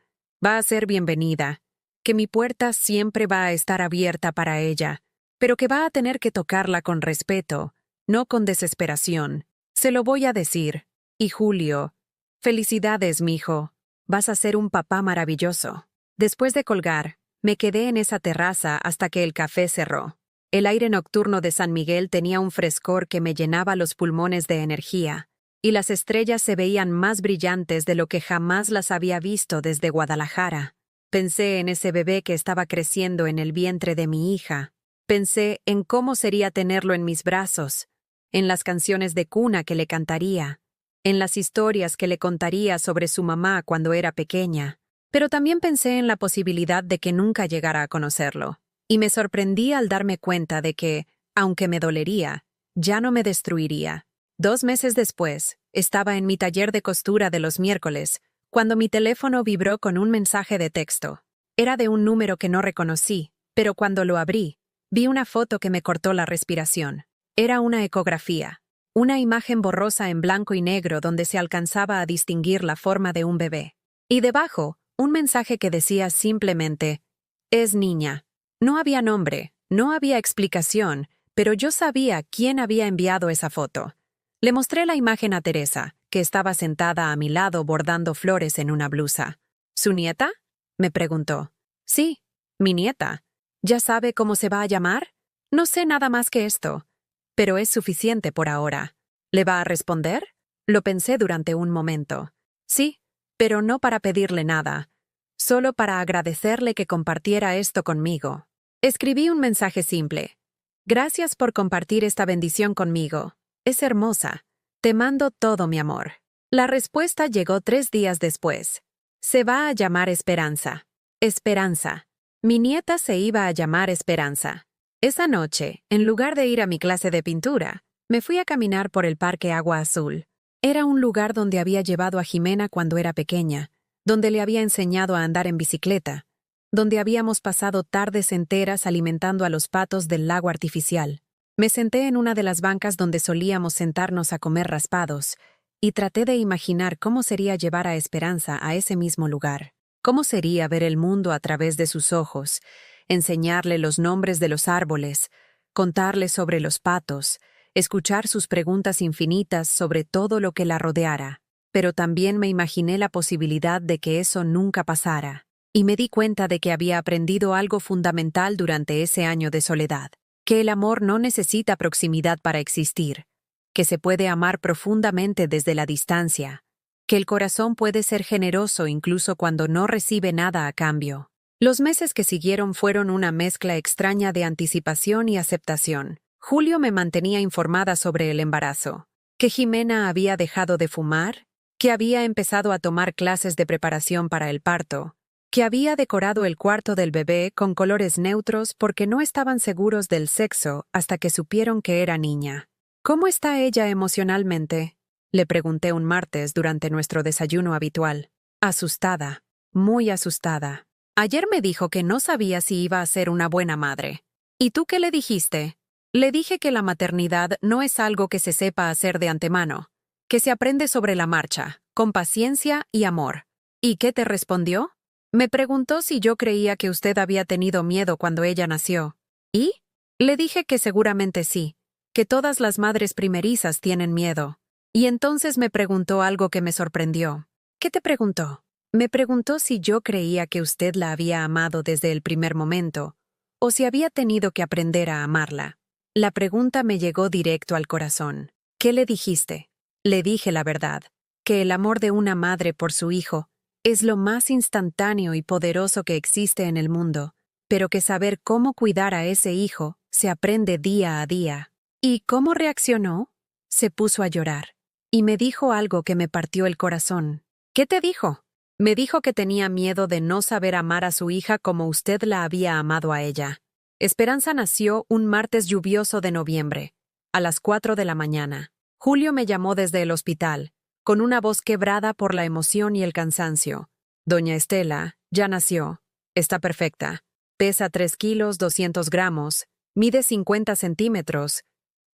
va a ser bienvenida, que mi puerta siempre va a estar abierta para ella, pero que va a tener que tocarla con respeto, no con desesperación. Se lo voy a decir. Y Julio, felicidades, mijo. Vas a ser un papá maravilloso. Después de colgar, me quedé en esa terraza hasta que el café cerró. El aire nocturno de San Miguel tenía un frescor que me llenaba los pulmones de energía, y las estrellas se veían más brillantes de lo que jamás las había visto desde Guadalajara. Pensé en ese bebé que estaba creciendo en el vientre de mi hija. Pensé en cómo sería tenerlo en mis brazos, en las canciones de cuna que le cantaría, en las historias que le contaría sobre su mamá cuando era pequeña. Pero también pensé en la posibilidad de que nunca llegara a conocerlo. Y me sorprendí al darme cuenta de que, aunque me dolería, ya no me destruiría. 2 meses después, estaba en mi taller de costura de los miércoles, cuando mi teléfono vibró con un mensaje de texto. Era de un número que no reconocí, pero cuando lo abrí, vi una foto que me cortó la respiración. Era una ecografía, una imagen borrosa en blanco y negro donde se alcanzaba a distinguir la forma de un bebé. Y debajo, un mensaje que decía simplemente, «Es niña». No había nombre, no había explicación, pero yo sabía quién había enviado esa foto. Le mostré la imagen a Teresa, que estaba sentada a mi lado bordando flores en una blusa. ¿Su nieta?, me preguntó. Sí, mi nieta. ¿Ya sabe cómo se va a llamar? No sé nada más que esto, pero es suficiente por ahora. ¿Le va a responder? Lo pensé durante un momento. Sí, pero no para pedirle nada, solo para agradecerle que compartiera esto conmigo. Escribí un mensaje simple. Gracias por compartir esta bendición conmigo. Es hermosa. Te mando todo mi amor. La respuesta llegó 3 días después. Se va a llamar Esperanza. Esperanza. Mi nieta se iba a llamar Esperanza. Esa noche, en lugar de ir a mi clase de pintura, me fui a caminar por el Parque Agua Azul. Era un lugar donde había llevado a Jimena cuando era pequeña, donde le había enseñado a andar en bicicleta, donde habíamos pasado tardes enteras alimentando a los patos del lago artificial. Me senté en una de las bancas donde solíamos sentarnos a comer raspados y traté de imaginar cómo sería llevar a Esperanza a ese mismo lugar. Cómo sería ver el mundo a través de sus ojos, enseñarle los nombres de los árboles, contarle sobre los patos, escuchar sus preguntas infinitas sobre todo lo que la rodeara. Pero también me imaginé la posibilidad de que eso nunca pasara. Y me di cuenta de que había aprendido algo fundamental durante ese año de soledad, que el amor no necesita proximidad para existir, que se puede amar profundamente desde la distancia, que el corazón puede ser generoso incluso cuando no recibe nada a cambio. Los meses que siguieron fueron una mezcla extraña de anticipación y aceptación. Julio me mantenía informada sobre el embarazo, que Jimena había dejado de fumar, que había empezado a tomar clases de preparación para el parto, que había decorado el cuarto del bebé con colores neutros porque no estaban seguros del sexo hasta que supieron que era niña. ¿Cómo está ella emocionalmente?, le pregunté un martes durante nuestro desayuno habitual. Asustada, muy asustada. Ayer me dijo que no sabía si iba a ser una buena madre. ¿Y tú qué le dijiste? Le dije que la maternidad no es algo que se sepa hacer de antemano, que se aprende sobre la marcha, con paciencia y amor. ¿Y qué te respondió? Me preguntó si yo creía que usted había tenido miedo cuando ella nació. ¿Y? Le dije que seguramente sí, que todas las madres primerizas tienen miedo. Y entonces me preguntó algo que me sorprendió. ¿Qué te preguntó? Me preguntó si yo creía que usted la había amado desde el primer momento, o si había tenido que aprender a amarla. La pregunta me llegó directo al corazón. ¿Qué le dijiste? Le dije la verdad, que el amor de una madre por su hijo es lo más instantáneo y poderoso que existe en el mundo, pero que saber cómo cuidar a ese hijo se aprende día a día. ¿Y cómo reaccionó? Se puso a llorar, y me dijo algo que me partió el corazón. ¿Qué te dijo? Me dijo que tenía miedo de no saber amar a su hija como usted la había amado a ella. Esperanza nació un martes lluvioso de noviembre, a las 4 de la mañana. Julio me llamó desde el hospital, con una voz quebrada por la emoción y el cansancio. Doña Estela, ya nació. Está perfecta. Pesa 3 kilos 200 gramos, mide 50 centímetros,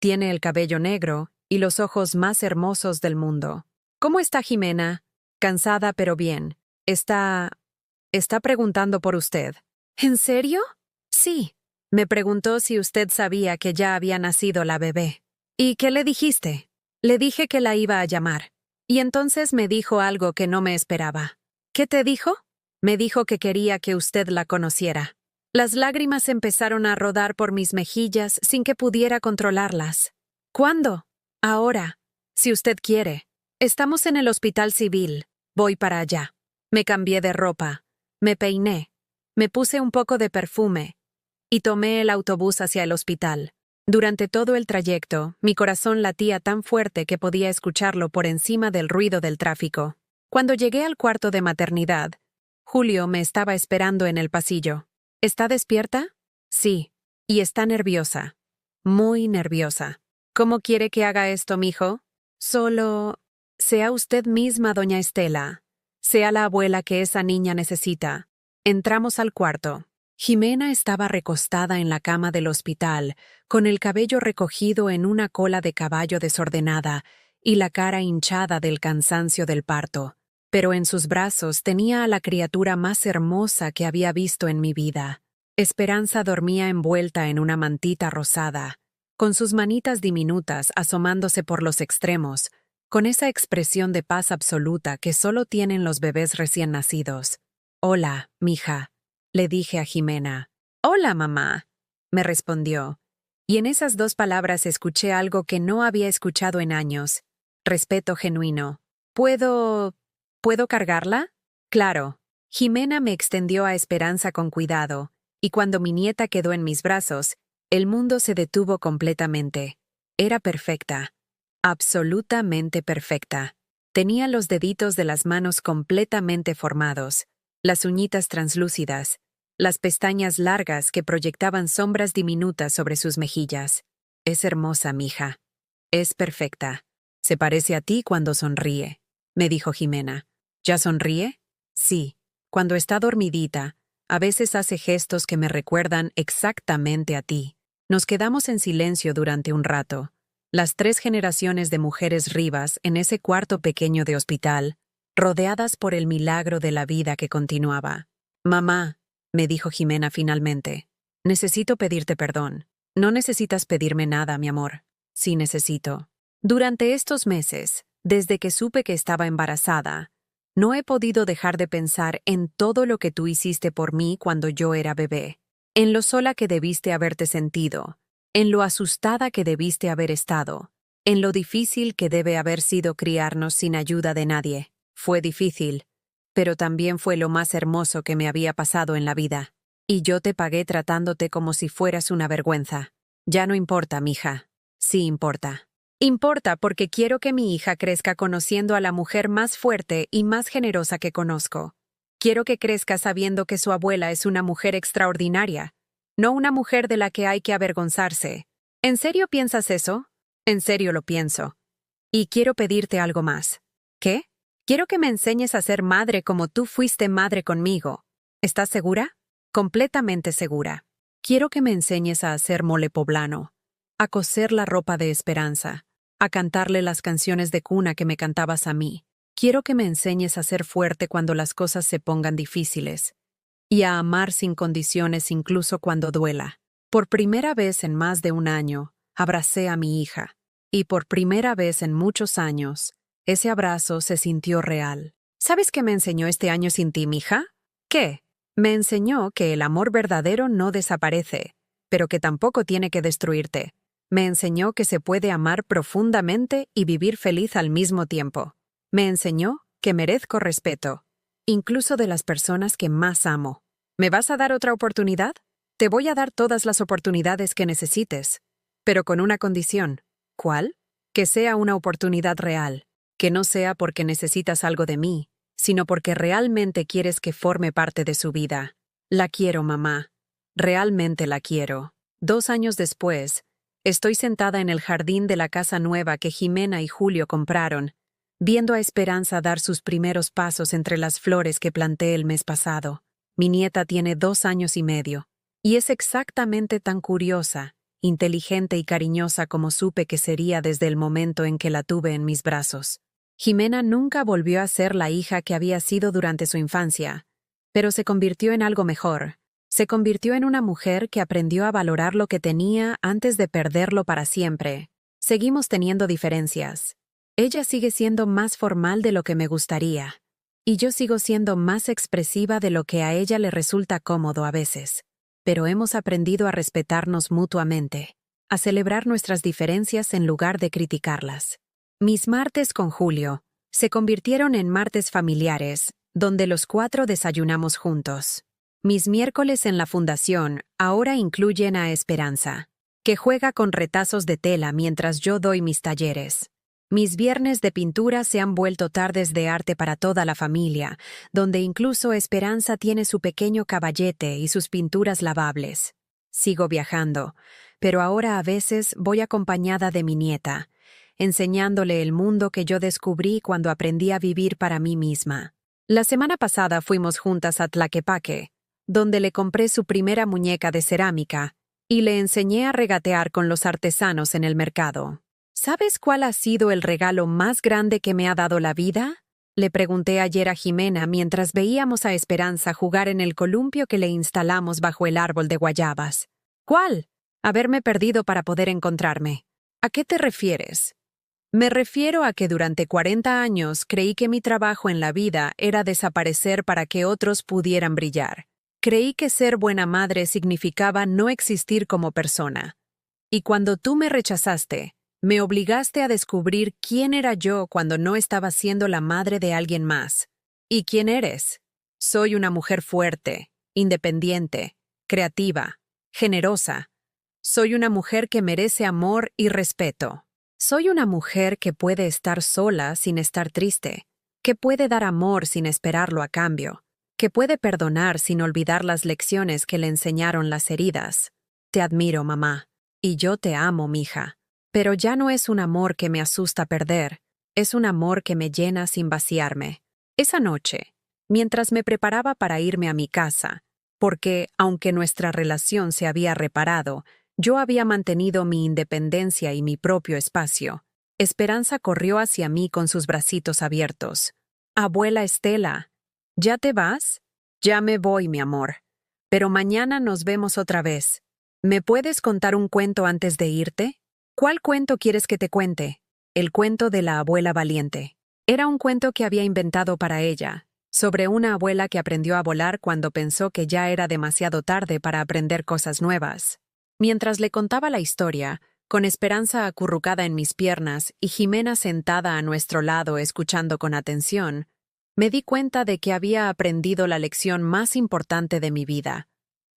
tiene el cabello negro y los ojos más hermosos del mundo. ¿Cómo está Jimena? Cansada pero bien. Está preguntando por usted. ¿En serio? Sí. Me preguntó si usted sabía que ya había nacido la bebé. ¿Y qué le dijiste? Le dije que la iba a llamar. Y entonces me dijo algo que no me esperaba. ¿Qué te dijo? Me dijo que quería que usted la conociera. Las lágrimas empezaron a rodar por mis mejillas sin que pudiera controlarlas. ¿Cuándo? Ahora. Si usted quiere. Estamos en el hospital civil. Voy para allá. Me cambié de ropa. Me peiné. Me puse un poco de perfume. Y tomé el autobús hacia el hospital. Durante todo el trayecto, mi corazón latía tan fuerte que podía escucharlo por encima del ruido del tráfico. Cuando llegué al cuarto de maternidad, Julio me estaba esperando en el pasillo. ¿Está despierta? Sí. Y está nerviosa. Muy nerviosa. ¿Cómo quiere que haga esto, mijo? Solo... sea usted misma, doña Estela. Sea la abuela que esa niña necesita. Entramos al cuarto. Jimena estaba recostada en la cama del hospital, con el cabello recogido en una cola de caballo desordenada y la cara hinchada del cansancio del parto. Pero en sus brazos tenía a la criatura más hermosa que había visto en mi vida. Esperanza dormía envuelta en una mantita rosada, con sus manitas diminutas asomándose por los extremos, con esa expresión de paz absoluta que solo tienen los bebés recién nacidos. «Hola, mija», le dije a Jimena. «Hola, mamá», me respondió. Y en esas dos palabras escuché algo que no había escuchado en años. Respeto genuino. ¿Puedo cargarla? Claro. Jimena me extendió a Esperanza con cuidado, y cuando mi nieta quedó en mis brazos, el mundo se detuvo completamente. Era perfecta. Absolutamente perfecta. Tenía los deditos de las manos completamente formados, las uñitas translúcidas, las pestañas largas que proyectaban sombras diminutas sobre sus mejillas. Es hermosa, mija. Es perfecta. Se parece a ti cuando sonríe, me dijo Jimena. ¿Ya sonríe? Sí. Cuando está dormidita, a veces hace gestos que me recuerdan exactamente a ti. Nos quedamos en silencio durante un rato. Las 3 generaciones de mujeres Rivas en ese cuarto pequeño de hospital, rodeadas por el milagro de la vida que continuaba. «Mamá», me dijo Jimena finalmente, «necesito pedirte perdón. No necesitas pedirme nada, mi amor. Sí necesito. Durante estos meses, desde que supe que estaba embarazada, no he podido dejar de pensar en todo lo que tú hiciste por mí cuando yo era bebé, en lo sola que debiste haberte sentido, en lo asustada que debiste haber estado, en lo difícil que debe haber sido criarnos sin ayuda de nadie. Fue difícil, pero también fue lo más hermoso que me había pasado en la vida. Y yo te pagué tratándote como si fueras una vergüenza. Ya no importa, mija. Sí importa. Importa porque quiero que mi hija crezca conociendo a la mujer más fuerte y más generosa que conozco. Quiero que crezca sabiendo que su abuela es una mujer extraordinaria, no una mujer de la que hay que avergonzarse. ¿En serio piensas eso? En serio lo pienso. Y quiero pedirte algo más. ¿Qué? Quiero que me enseñes a ser madre como tú fuiste madre conmigo. ¿Estás segura? Completamente segura. Quiero que me enseñes a hacer mole poblano, a coser la ropa de Esperanza, a cantarle las canciones de cuna que me cantabas a mí. Quiero que me enseñes a ser fuerte cuando las cosas se pongan difíciles y a amar sin condiciones incluso cuando duela. Por primera vez en más de un año, abracé a mi hija, y por primera vez en muchos años, ese abrazo se sintió real. ¿Sabes qué me enseñó este año sin ti, mija? ¿Qué? Me enseñó que el amor verdadero no desaparece, pero que tampoco tiene que destruirte. Me enseñó que se puede amar profundamente y vivir feliz al mismo tiempo. Me enseñó que merezco respeto, incluso de las personas que más amo. ¿Me vas a dar otra oportunidad? Te voy a dar todas las oportunidades que necesites, pero con una condición. ¿Cuál? Que sea una oportunidad real, que no sea porque necesitas algo de mí, sino porque realmente quieres que forme parte de su vida. La quiero, mamá. Realmente la quiero. 2 años después, estoy sentada en el jardín de la casa nueva que Jimena y Julio compraron, viendo a Esperanza dar sus primeros pasos entre las flores que planté el mes pasado. Mi nieta tiene 2 años y medio, y es exactamente tan curiosa, inteligente y cariñosa como supe que sería desde el momento en que la tuve en mis brazos. Jimena nunca volvió a ser la hija que había sido durante su infancia, pero se convirtió en algo mejor. Se convirtió en una mujer que aprendió a valorar lo que tenía antes de perderlo para siempre. Seguimos teniendo diferencias, Ella sigue siendo más formal de lo que me gustaría. Y yo sigo siendo más expresiva de lo que a ella le resulta cómodo a veces. Pero hemos aprendido a respetarnos mutuamente, a celebrar nuestras diferencias en lugar de criticarlas. Mis martes con Julio se convirtieron en martes familiares, donde los 4 desayunamos juntos. Mis miércoles en la fundación ahora incluyen a Esperanza, que juega con retazos de tela mientras yo doy mis talleres. Mis viernes de pintura se han vuelto tardes de arte para toda la familia, donde incluso Esperanza tiene su pequeño caballete y sus pinturas lavables. Sigo viajando, pero ahora a veces voy acompañada de mi nieta, enseñándole el mundo que yo descubrí cuando aprendí a vivir para mí misma. La semana pasada fuimos juntas a Tlaquepaque, donde le compré su primera muñeca de cerámica y le enseñé a regatear con los artesanos en el mercado. ¿Sabes cuál ha sido el regalo más grande que me ha dado la vida? Le pregunté ayer a Jimena mientras veíamos a Esperanza jugar en el columpio que le instalamos bajo el árbol de guayabas. ¿Cuál? Haberme perdido para poder encontrarme. ¿A qué te refieres? Me refiero a que durante 40 años creí que mi trabajo en la vida era desaparecer para que otros pudieran brillar. Creí que ser buena madre significaba no existir como persona. Y cuando tú me rechazaste, me obligaste a descubrir quién era yo cuando no estaba siendo la madre de alguien más. ¿Y quién eres? Soy una mujer fuerte, independiente, creativa, generosa. Soy una mujer que merece amor y respeto. Soy una mujer que puede estar sola sin estar triste, que puede dar amor sin esperarlo a cambio, que puede perdonar sin olvidar las lecciones que le enseñaron las heridas. Te admiro, mamá, y yo te amo, mija. Pero ya no es un amor que me asusta perder, es un amor que me llena sin vaciarme. Esa noche, mientras me preparaba para irme a mi casa, porque, aunque nuestra relación se había reparado, yo había mantenido mi independencia y mi propio espacio, Esperanza corrió hacia mí con sus bracitos abiertos. «Abuela Estela, ¿ya te vas?» «Ya me voy, mi amor. Pero mañana nos vemos otra vez. ¿Me puedes contar un cuento antes de irte?» «¿Cuál cuento quieres que te cuente?» «El cuento de la abuela valiente». Era un cuento que había inventado para ella, sobre una abuela que aprendió a volar cuando pensó que ya era demasiado tarde para aprender cosas nuevas. Mientras le contaba la historia, con Esperanza acurrucada en mis piernas y Jimena sentada a nuestro lado escuchando con atención, me di cuenta de que había aprendido la lección más importante de mi vida,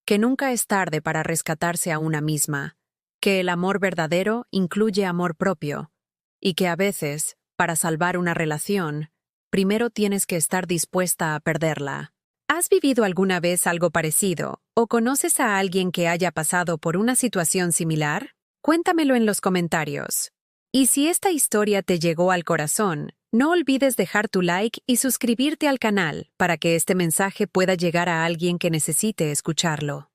que nunca es tarde para rescatarse a una misma, que el amor verdadero incluye amor propio, y que a veces, para salvar una relación, primero tienes que estar dispuesta a perderla. ¿Has vivido alguna vez algo parecido o conoces a alguien que haya pasado por una situación similar? Cuéntamelo en los comentarios. Y si esta historia te llegó al corazón, no olvides dejar tu like y suscribirte al canal para que este mensaje pueda llegar a alguien que necesite escucharlo.